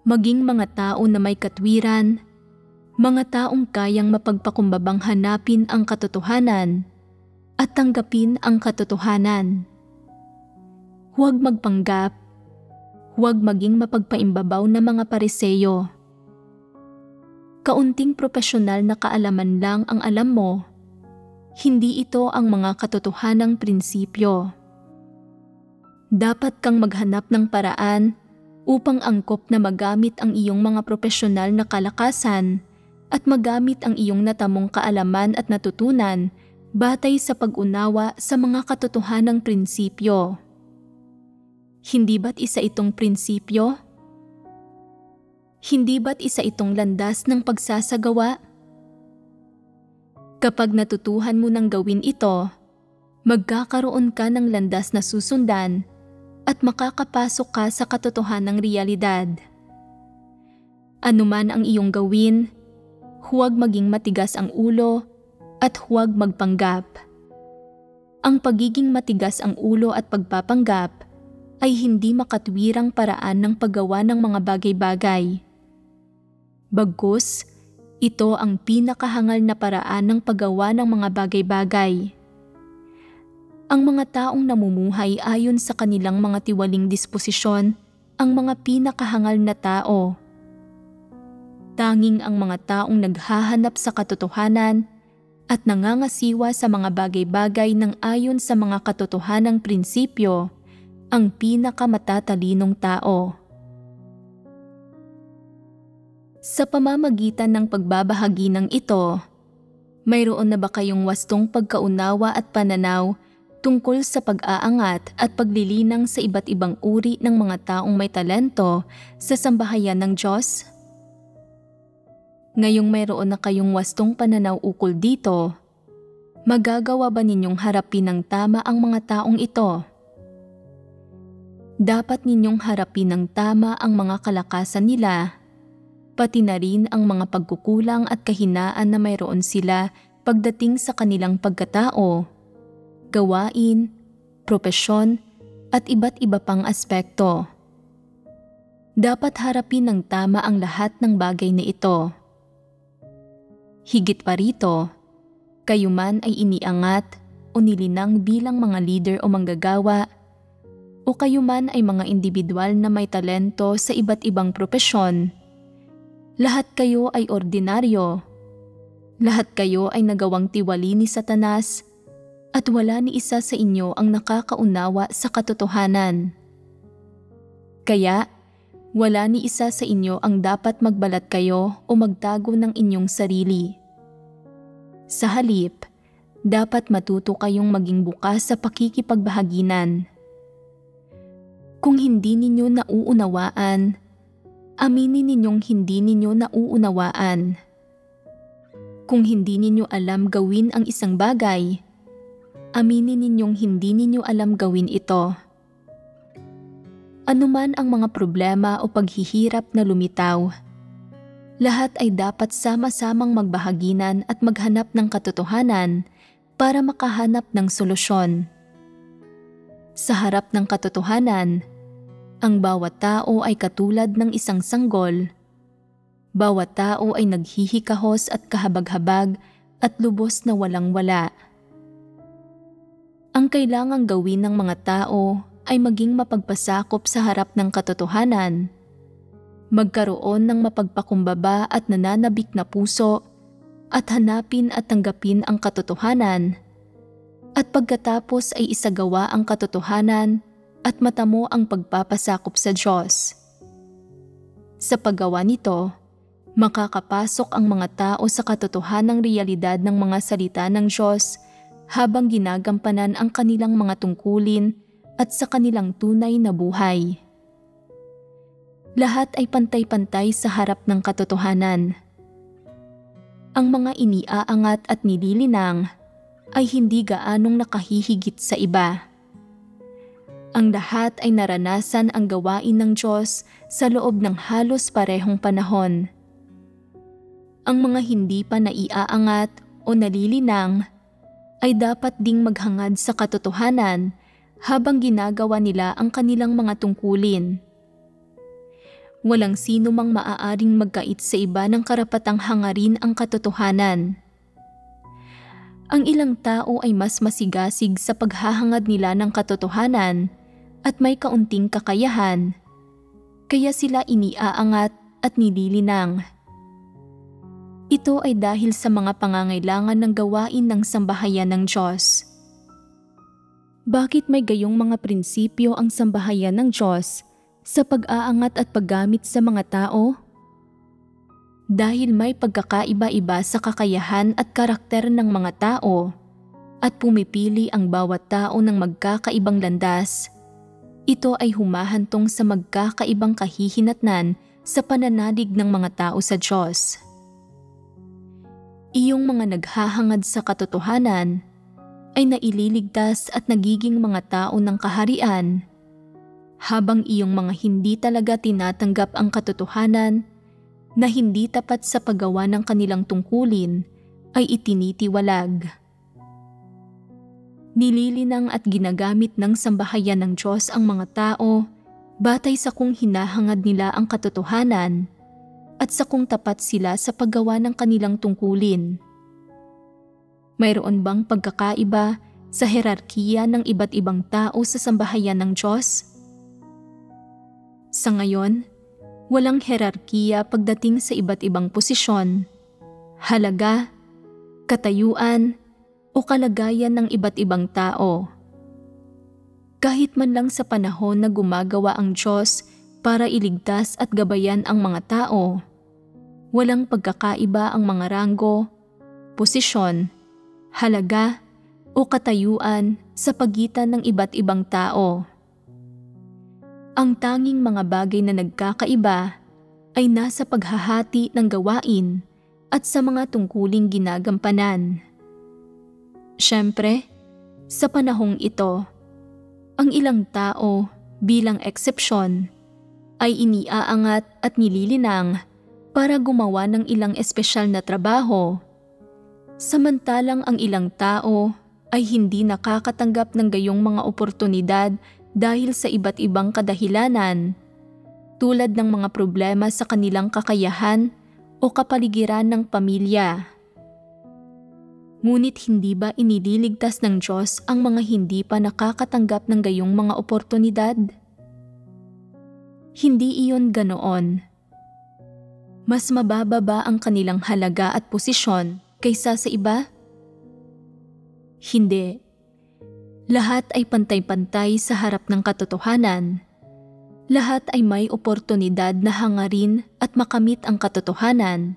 Maging mga tao na may katwiran, mga taong kayang mapagpakumbabang hanapin ang katotohanan at tanggapin ang katotohanan. Huwag magpanggap, huwag maging mapagpaimbabaw na mga Pariseyo. Kaunting propesyonal na kaalaman lang ang alam mo, hindi ito ang mga katotohanang prinsipyo. Dapat kang maghanap ng paraan upang angkop na magamit ang iyong mga propesyonal na kalakasan at magamit ang iyong natamong kaalaman at natutunan batay sa pag-unawa sa mga katotohanang prinsipyo. Hindi ba't isa itong prinsipyo? Hindi ba't isa itong landas ng pagsasagawa? Kapag natutuhan mo ng gawin ito, magkakaroon ka ng landas na susundan at makakapasok ka sa katotohanang realidad. Ano man ang iyong gawin, huwag maging matigas ang ulo at huwag magpanggap. Ang pagiging matigas ang ulo at pagpapanggap ay hindi makatwirang paraan ng paggawa ng mga bagay-bagay. Bagkus, ito ang pinakahangal na paraan ng paggawa ng mga bagay-bagay. Ang mga taong namumuhay ayon sa kanilang mga tiwaling disposisyon ang mga pinakahangal na tao. Tanging ang mga taong naghahanap sa katotohanan at nangangasiwa sa mga bagay-bagay ng ayon sa mga katotohanang prinsipyo ang pinakamatalinong tao. Sa pamamagitan ng pagbabahagi ng ito, mayroon na ba kayong wastong pagkaunawa at pananaw tungkol sa pag-aangat at paglilinang sa iba't ibang uri ng mga taong may talento sa sambahayan ng Diyos? Ngayong mayroon na kayong wastong pananaw ukol dito, magagawa ba ninyong harapin ng tama ang mga taong ito? Dapat ninyong harapin ng tama ang mga kalakasan nila, pati na rin ang mga pagkukulang at kahinaan na mayroon sila pagdating sa kanilang pagkatao, gawain, propesyon, at iba't iba pang aspekto. Dapat harapin ng tama ang lahat ng bagay na ito. Higit pa rito, kayo man ay iniangat o nilinang bilang mga leader o manggagawa, o kayo man ay mga individual na may talento sa iba't ibang propesyon, lahat kayo ay ordinaryo. Lahat kayo ay nagawang tiwali ni Satanas at wala ni isa sa inyo ang nakakaunawa sa katotohanan. Kaya, wala ni isa sa inyo ang dapat magbalat kayo o magtago ng inyong sarili. Sa halip, dapat matuto kayong maging bukas sa pakikipagbahaginan. Kung hindi ninyo nauunawaan, aminin ninyong hindi ninyo nauunawaan. Kung hindi ninyo alam gawin ang isang bagay, aminin ninyong hindi ninyo alam gawin ito. Anuman ang mga problema o paghihirap na lumitaw, lahat ay dapat sama-samang magbahaginan at maghanap ng katotohanan para makahanap ng solusyon. Sa harap ng katotohanan, ang bawat tao ay katulad ng isang sanggol. Bawat tao ay naghihikahos at kahabag-habag at lubos na walang-wala. Ang kailangang gawin ng mga tao ay maging mapagpasakop sa harap ng katotohanan, magkaroon ng mapagpakumbaba at nananabik na puso at hanapin at tanggapin ang katotohanan, at pagkatapos ay isagawa ang katotohanan at matamo ang pagpapasakop sa Diyos. Sa paggawa nito, makakapasok ang mga tao sa katotohanang realidad ng mga salita ng Diyos habang ginagampanan ang kanilang mga tungkulin at sa kanilang tunay na buhay. Lahat ay pantay-pantay sa harap ng katotohanan. Ang mga iniaangat at nililinang ay hindi gaanong nakahihigit sa iba. Ang lahat ay naranasan ang gawain ng Diyos sa loob ng halos parehong panahon. Ang mga hindi pa naiaangat o nalilinang ay dapat ding maghangad sa katotohanan habang ginagawa nila ang kanilang mga tungkulin. Walang sino mang maaaring magkait sa iba ng karapatang hangarin ang katotohanan. Ang ilang tao ay mas masigasig sa paghahangad nila ng katotohanan at may kaunting kakayahan, kaya sila iniaangat at nililinang. Ito ay dahil sa mga pangangailangan ng gawain ng sambahayan ng Diyos. Bakit may gayong mga prinsipyo ang sambahayan ng Diyos sa pag-aangat at paggamit sa mga tao? Dahil may pagkakaiba-iba sa kakayahan at karakter ng mga tao at pumipili ang bawat tao ng magkakaibang landas, ito ay humahantong sa magkakaibang kahihinatnan sa pananalig ng mga tao sa Diyos. Iyong mga naghahangad sa katotohanan ay naililigtas at nagiging mga tao ng kaharian, habang iyong mga hindi talaga tinatanggap ang katotohanan na hindi tapat sa paggawa ng kanilang tungkulin ay itinitiwalag. Nililinang at ginagamit ng sambahayan ng Diyos ang mga tao batay sa kung hinahangad nila ang katotohanan at sa kung tapat sila sa paggawa ng kanilang tungkulin. Mayroon bang pagkakaiba sa herarkiya ng iba't ibang tao sa sambahayan ng Diyos? Sa ngayon, walang herarkiya pagdating sa iba't ibang posisyon, halaga, katayuan, o kalagayan ng iba't ibang tao. Kahit man lang sa panahon na gumagawa ang Diyos para iligtas at gabayan ang mga tao, walang pagkakaiba ang mga ranggo, posisyon, halaga, o katayuan sa pagitan ng iba't ibang tao. Ang tanging mga bagay na nagkakaiba ay nasa paghahati ng gawain at sa mga tungkuling ginagampanan. Siyempre, sa panahong ito, ang ilang tao bilang eksepsyon ay iniaangat at nililinang para gumawa ng ilang espesyal na trabaho, samantalang ang ilang tao ay hindi nakakatanggap ng gayong mga oportunidad dahil sa iba't ibang kadahilanan, tulad ng mga problema sa kanilang kakayahan o kapaligiran ng pamilya. Ngunit hindi ba inililigtas ng Diyos ang mga hindi pa nakakatanggap ng gayong mga oportunidad? Hindi iyon ganoon. Mas mababa ba ang kanilang halaga at posisyon kaysa sa iba? Hindi. Lahat ay pantay-pantay sa harap ng katotohanan. Lahat ay may oportunidad na hangarin at makamit ang katotohanan.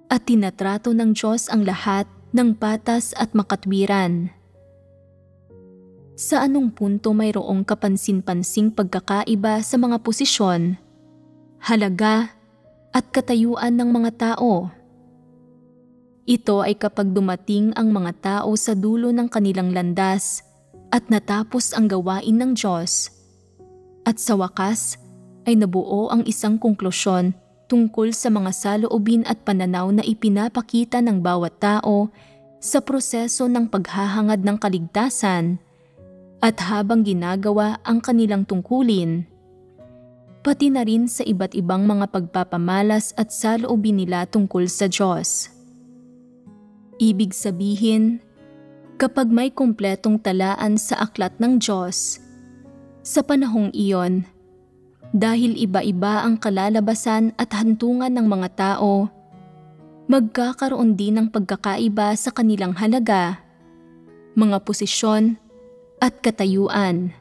At tinatrato ng Diyos ang lahat ng patas at makatwiran. Sa anong punto mayroong kapansin-pansing pagkakaiba sa mga posisyon, halaga, at katayuan ng mga tao? Ito ay kapag dumating ang mga tao sa dulo ng kanilang landas at natapos ang gawain ng Diyos, at sa wakas ay nabuo ang isang konklusyon tungkol sa mga saloobin at pananaw na ipinapakita ng bawat tao sa proseso ng paghahangad ng kaligtasan, at habang ginagawa ang kanilang tungkulin, pati na rin sa iba't ibang mga pagpapamalas at saloobin nila tungkol sa Diyos. Ibig sabihin, kapag may kumpletong talaan sa aklat ng Diyos, sa panahong iyon, dahil iba-iba ang kalalabasan at hantungan ng mga tao, magkakaroon din ng pagkakaiba sa kanilang halaga, mga posisyon, at katayuan.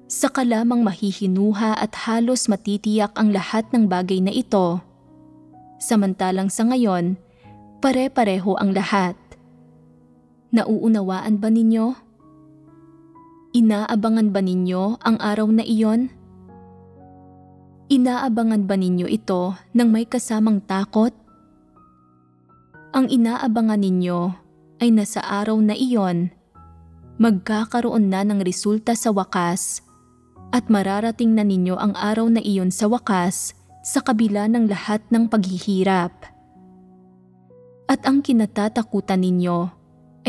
Saka lamang mahihinuha at halos matitiyak ang lahat ng bagay na ito. Samantalang sa ngayon, pare-pareho ang lahat. Nauunawaan ba ninyo? Inaabangan ba ninyo ang araw na iyon? Inaabangan ba ninyo ito ng may kasamang takot? Ang inaabangan ninyo ay nasa araw na iyon, magkakaroon na ng resulta sa wakas at mararating na ninyo ang araw na iyon sa wakas sa kabila ng lahat ng paghihirap. At ang kinatatakutan ninyo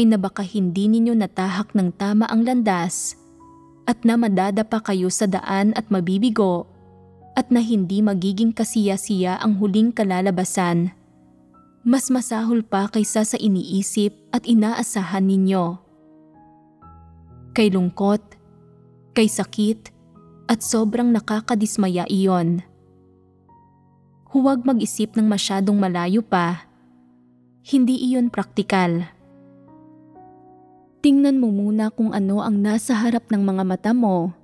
ay na baka hindi ninyo natahak ng tama ang landas at na madadapa kayo sa daan at mabibigo at na hindi magiging kasiya-siya ang huling kalalabasan. Mas masahol pa kaysa sa iniisip at inaasahan ninyo. Kay lungkot, kay sakit, at sobrang nakakadismaya iyon. Huwag mag-isip ng masyadong malayo pa. Hindi iyon praktikal. Tingnan mo muna kung ano ang nasa harap ng mga mata mo.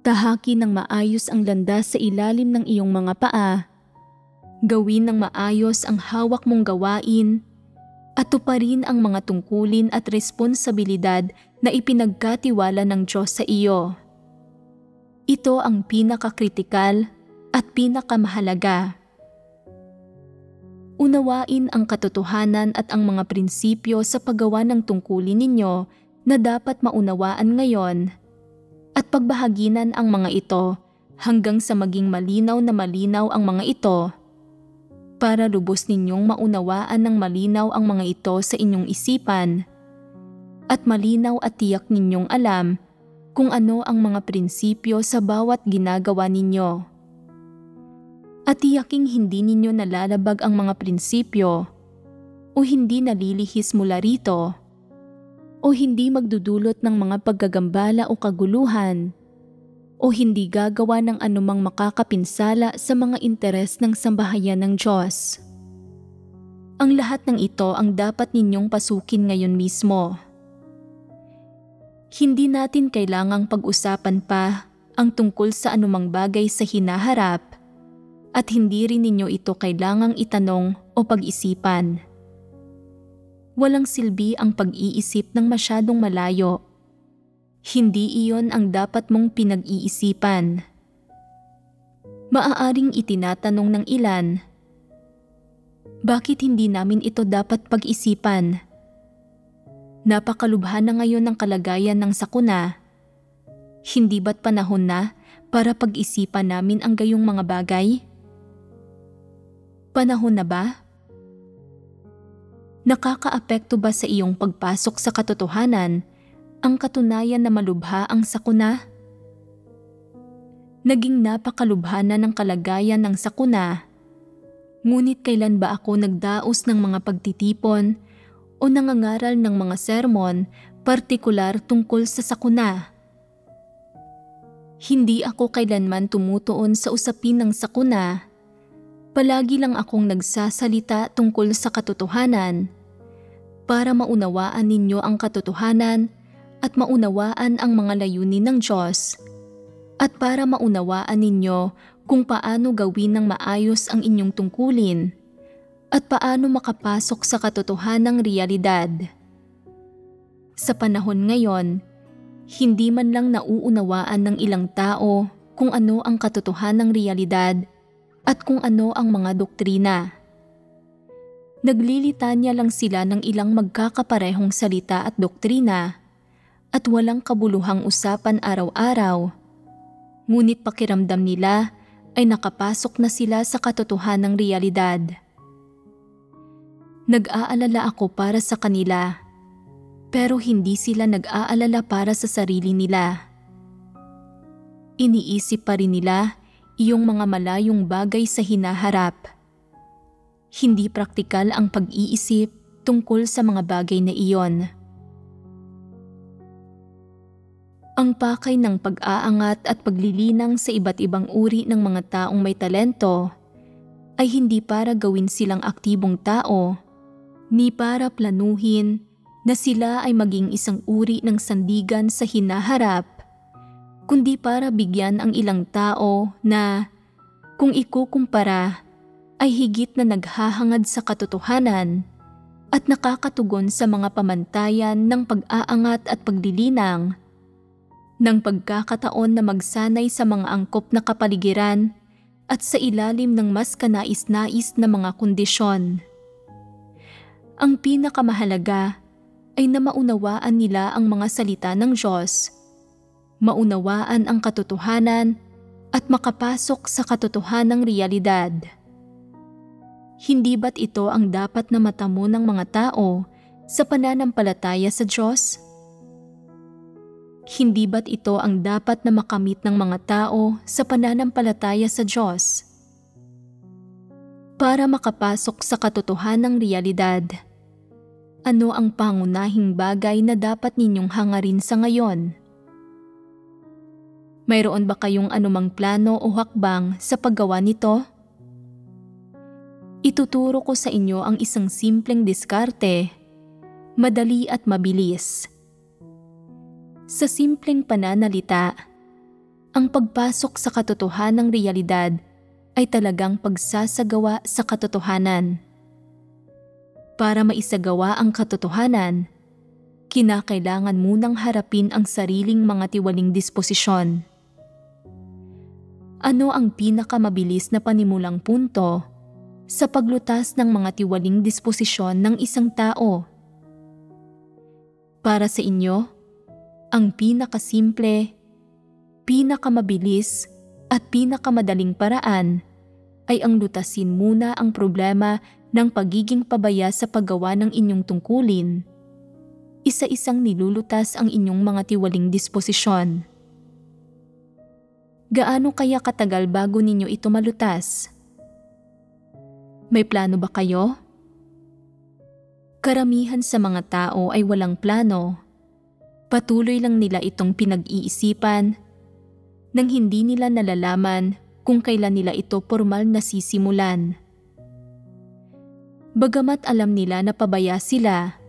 Tahaki ng maayos ang landas sa ilalim ng iyong mga paa. Gawin ng maayos ang hawak mong gawain at tuparin ang mga tungkulin at responsibilidad na ipinagkatiwala ng Diyos sa iyo. Ito ang pinakakritikal at pinakamahalaga. Unawain ang katotohanan at ang mga prinsipyo sa paggawa ng tungkulin ninyo na dapat maunawaan ngayon at pagbahaginan ang mga ito hanggang sa maging malinaw na malinaw ang mga ito para lubos ninyong maunawaan ng malinaw ang mga ito sa inyong isipan at malinaw at tiyak ninyong alam kung ano ang mga prinsipyo sa bawat ginagawa ninyo. At tiyaking hindi ninyo nalalabag ang mga prinsipyo o hindi nalilihis mula rito o hindi magdudulot ng mga paggagambala o kaguluhan o hindi gagawa ng anumang makakapinsala sa mga interes ng sambahayan ng Diyos. Ang lahat ng ito ang dapat ninyong pasukin ngayon mismo. Hindi natin kailangang pag-usapan pa ang tungkol sa anumang bagay sa hinaharap at hindi rin ninyo ito kailangang itanong o pag-isipan. Walang silbi ang pag-iisip ng masyadong malayo. Hindi iyon ang dapat mong pinag-iisipan. Maaaring itinatanong ng ilan, bakit hindi namin ito dapat pag-isipan? Napakalubha na ngayon ng kalagayan ng sakuna. Hindi ba't panahon na para pag-isipan namin ang gayong mga bagay? Panahon na ba? Nakakaapekto ba sa iyong pagpasok sa katotohanan ang katunayan na malubha ang sakuna? Naging napakalubha na ng kalagayan ng sakuna, ngunit kailan ba ako nagdaos ng mga pagtitipon o nangangaral ng mga sermon partikular tungkol sa sakuna? Hindi ako kailanman tumutuon sa usapin ng sakuna. Palagi lang akong nagsasalita tungkol sa katotohanan para maunawaan ninyo ang katotohanan at maunawaan ang mga layunin ng Diyos at para maunawaan ninyo kung paano gawin ng maayos ang inyong tungkulin at paano makapasok sa katotohanang realidad. Sa panahon ngayon, hindi man lang nauunawaan ng ilang tao kung ano ang katotohanang realidad at kung ano ang mga doktrina. Naglilitanya lang sila ng ilang magkakaparehong salita at doktrina at walang kabuluhang usapan araw-araw, ngunit pakiramdam nila ay nakapasok na sila sa katotohanang realidad. Nag-aalala ako para sa kanila, pero hindi sila nag-aalala para sa sarili nila. Iniisip pa rin nila iyong mga malayong bagay sa hinaharap. Hindi praktikal ang pag-iisip tungkol sa mga bagay na iyon. Ang pakay ng pag-aangat at paglilinang sa iba't ibang uri ng mga taong may talento ay hindi para gawin silang aktibong tao, ni para planuhin, na sila ay maging isang uri ng sandigan sa hinaharap, kundi para bigyan ang ilang tao na, kung ikukumpara, ay higit na naghahangad sa katotohanan at nakakatugon sa mga pamantayan ng pag-aangat at paglilinang, ng pagkakataon na magsanay sa mga angkop na kapaligiran at sa ilalim ng mas kanais-nais na mga kondisyon. Ang pinakamahalaga ay na maunawaan nila ang mga salita ng Diyos, maunawaan ang katotohanan at makapasok sa katotohanang realidad. Hindi ba't ito ang dapat na matamo ng mga tao sa pananampalataya sa Diyos? Hindi ba't ito ang dapat na makamit ng mga tao sa pananampalataya sa Diyos? Para makapasok sa katotohanang realidad, ano ang pangunahing bagay na dapat ninyong hangarin sa ngayon? Mayroon ba kayong anumang plano o hakbang sa paggawa nito? Ituturo ko sa inyo ang isang simpleng diskarte, madali at mabilis. Sa simpleng pananalita, ang pagpasok sa katotohanang realidad ay talagang pagsasagawa sa katotohanan. Para maisagawa ang katotohanan, kinakailangan munang harapin ang sariling mga tiwaling disposisyon. Ano ang pinakamabilis na panimulang punto sa paglutas ng mga tiwaling disposisyon ng isang tao? Para sa inyo, ang pinakasimple, pinakamabilis at pinakamadaling paraan ay ang lutasin muna ang problema ng pagiging pabaya sa paggawa ng inyong tungkulin. Isa-isang nilulutas ang inyong mga tiwaling disposisyon. Gaano kaya katagal bago ninyo ito malutas? May plano ba kayo? Karamihan sa mga tao ay walang plano. Patuloy lang nila itong pinag-iisipan nang hindi nila nalalaman kung kailan nila ito formal na sisimulan. Bagamat alam nila na pabaya sila,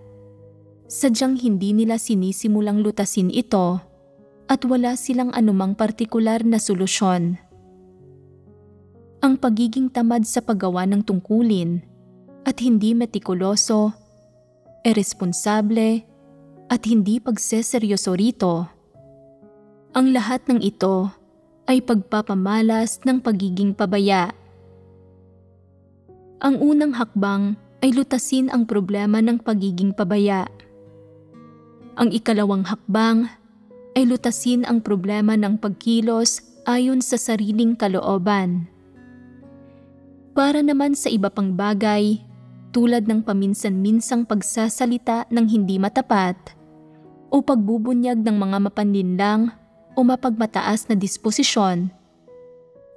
sadyang hindi nila sinisimulang lutasin ito at wala silang anumang partikular na solusyon. Ang pagiging tamad sa paggawa ng tungkulin at hindi metikuloso, iresponsable at hindi pagseseryoso rito. Ang lahat ng ito ay pagpapamalas ng pagiging pabaya. Ang unang hakbang ay lutasin ang problema ng pagiging pabaya. Ang ikalawang hakbang ay lutasin ang problema ng pagkilos ayon sa sariling kalooban. Para naman sa iba pang bagay, tulad ng paminsan-minsang pagsasalita ng hindi matapat o pagbubunyag ng mga mapanlinlang o mapagmataas na disposisyon,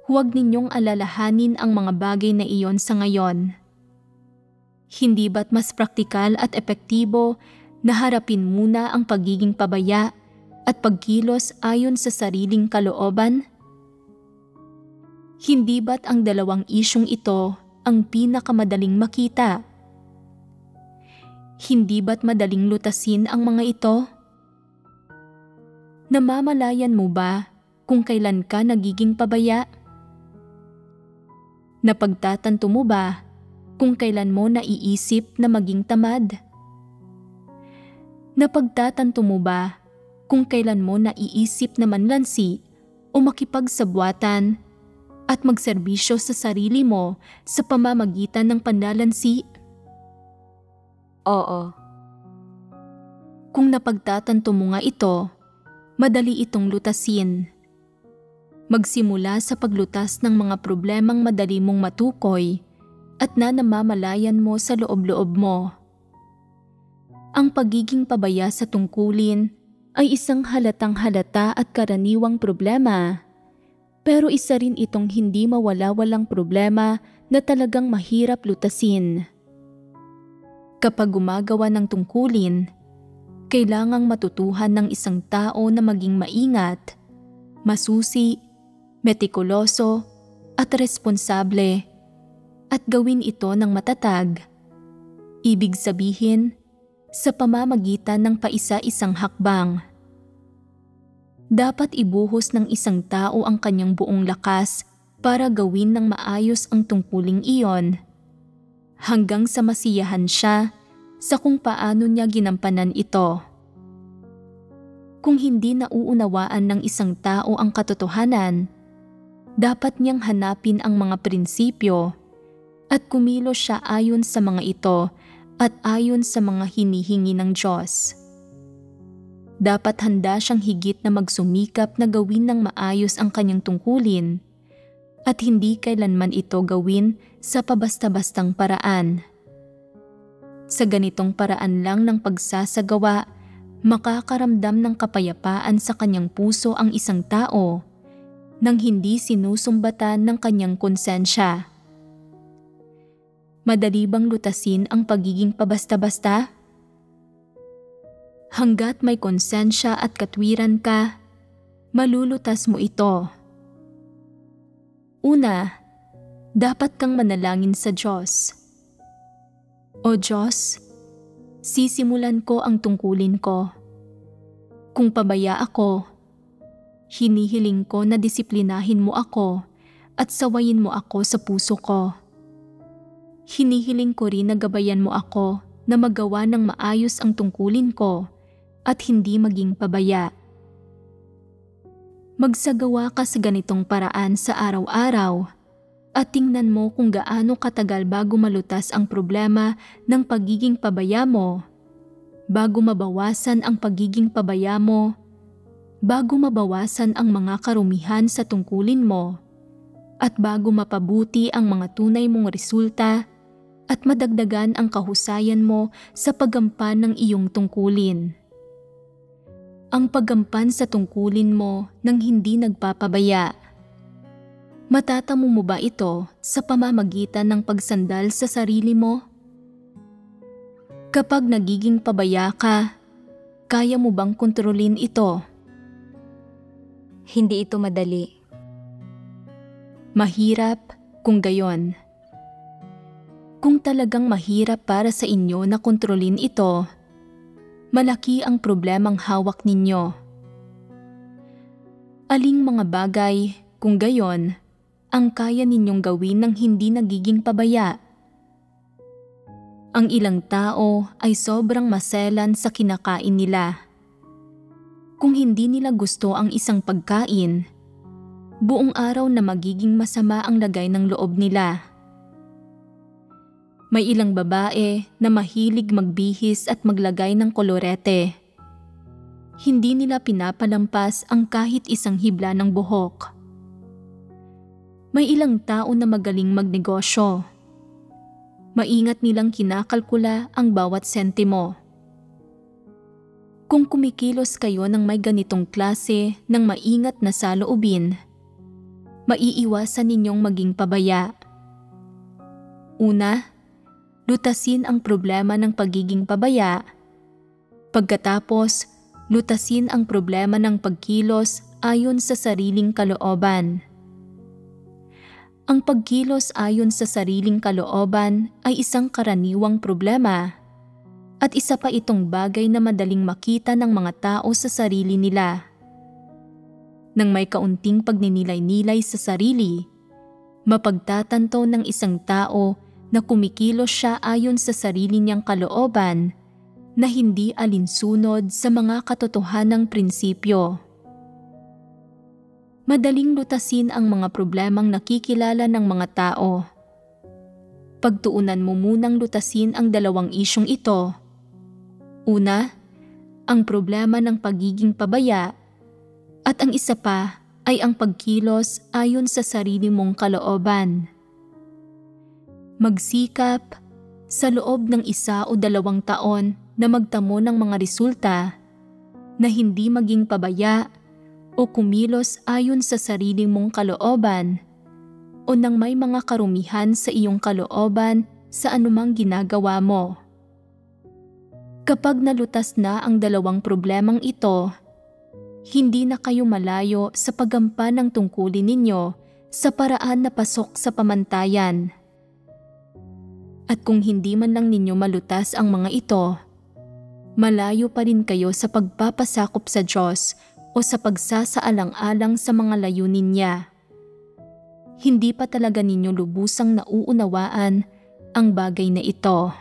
huwag ninyong alalahanin ang mga bagay na iyon sa ngayon. Hindi ba't mas praktikal at epektibo na harapin muna ang pagiging pabaya at pagkilos ayon sa sariling kalooban? Hindi ba't ang dalawang isyong ito ang pinakamadaling makita? Hindi ba't madaling lutasin ang mga ito? Namamalayan mo ba kung kailan ka nagiging pabaya? Napagtatanto mo ba kung kailan mo naiisip na maging tamad? Napagtatanto mo ba kung kailan mo naiisip na manlansi o makipagsabwatan at magserbisyo sa sarili mo sa pamamagitan ng panlalansi? Oo. Kung napagtatanto mo nga ito, madali itong lutasin. Magsimula sa paglutas ng mga problemang madali mong matukoy at na namamalayan mo sa loob-loob mo. Ang pagiging pabaya sa tungkulin ay isang halatang-halata at karaniwang problema, pero isa rin itong hindi mawala-walang problema na talagang mahirap lutasin. Kapag gumagawa ng tungkulin, kailangang matutuhan ng isang tao na maging maingat, masusi, metikuloso at responsable at gawin ito ng matatag. Ibig sabihin, sa pamamagitan ng paisa-isang hakbang. Dapat ibuhos ng isang tao ang kanyang buong lakas para gawin ng maayos ang tungkuling iyon, hanggang sa masiyahan siya sa kung paano niya ginampanan ito. Kung hindi nauunawaan ng isang tao ang katotohanan, dapat niyang hanapin ang mga prinsipyo at kumilos siya ayon sa mga ito at ayon sa mga hinihingi ng Diyos. Dapat handa siyang higit na magsumikap na gawin ng maayos ang kanyang tungkulin at hindi kailanman ito gawin sa pabasta-bastang paraan. Sa ganitong paraan lang ng pagsasagawa, makakaramdam ng kapayapaan sa kanyang puso ang isang tao nang hindi sinusumbatan ng kanyang konsensya. Madali bang lutasin ang pagiging pabasta-basta? Hanggat may konsensya at katwiran ka, malulutas mo ito. Una, dapat kang manalangin sa Diyos. O Diyos, sisimulan ko ang tungkulin ko. Kung pabaya ako, hinihiling ko na disiplinahin mo ako at sawayin mo ako sa puso ko. Hinihiling ko rin na gabayan mo ako na magawa ng maayos ang tungkulin ko at hindi maging pabaya. Magsagawa ka sa ganitong paraan sa araw-araw at tingnan mo kung gaano katagal bago malutas ang problema ng pagiging pabaya mo, bago mabawasan ang pagiging pabaya mo, bago mabawasan ang mga karumihan sa tungkulin mo, at bago mapabuti ang mga tunay mong resulta at madagdagan ang kahusayan mo sa paggampan ng iyong tungkulin. Ang paggampan sa tungkulin mo nang hindi nagpapabaya. Matatamo mo ba ito sa pamamagitan ng pagsandal sa sarili mo? Kapag nagiging pabaya ka, kaya mo bang kontrolin ito? Hindi ito madali. Mahirap kung gayon. Kung talagang mahirap para sa inyo na kontrolin ito, malaki ang problemang hawak ninyo. Aling mga bagay, kung gayon, ang kaya ninyong gawin ng hindi nagiging pabaya? Ang ilang tao ay sobrang maselan sa kinakain nila. Kung hindi nila gusto ang isang pagkain, buong araw na magiging masama ang lagay ng loob nila. May ilang babae na mahilig magbihis at maglagay ng kolorete. Hindi nila pinapalampas ang kahit isang hibla ng buhok. May ilang tao na magaling magnegosyo. Maingat nilang kinakalkula ang bawat sentimo. Kung kumikilos kayo ng may ganitong klase ng maingat na saloobin, maiiwasan ninyong maging pabaya. Una, lutasin ang problema ng pagiging pabaya. Pagkatapos, lutasin ang problema ng pagkilos ayon sa sariling kalooban. Ang pagkilos ayon sa sariling kalooban ay isang karaniwang problema at isa pa itong bagay na madaling makita ng mga tao sa sarili nila. Nang may kaunting pagninilay-nilay sa sarili, mapagtatanto ng isang tao na kumikilos siya ayon sa sarili niyang kalooban na hindi alinsunod sa mga katotohanang prinsipyo. Madaling lutasin ang mga problemang nakikilala ng mga tao. Pagtuunan mo munang lutasin ang dalawang isyong ito. Una, ang problema ng pagiging pabaya at ang isa pa ay ang pagkilos ayon sa sarili mong kalooban. Magsikap sa loob ng 1 o 2 taon na magtamo ng mga resulta na hindi maging pabaya o kumilos ayon sa sarili mong kalooban o nang may mga karumihan sa iyong kalooban sa anumang ginagawa mo. Kapag nalutas na ang dalawang problemang ito, hindi na kayo malayo sa paggampan ng tungkulin ninyo sa paraan na pasok sa pamantayan. At kung hindi man lang ninyo malutas ang mga ito, Malayo pa rin kayo sa pagpapasakop sa Diyos o sa pagsasaalang-alang sa mga layunin niya. Hindi pa talaga ninyo lubusang nauunawaan ang bagay na ito.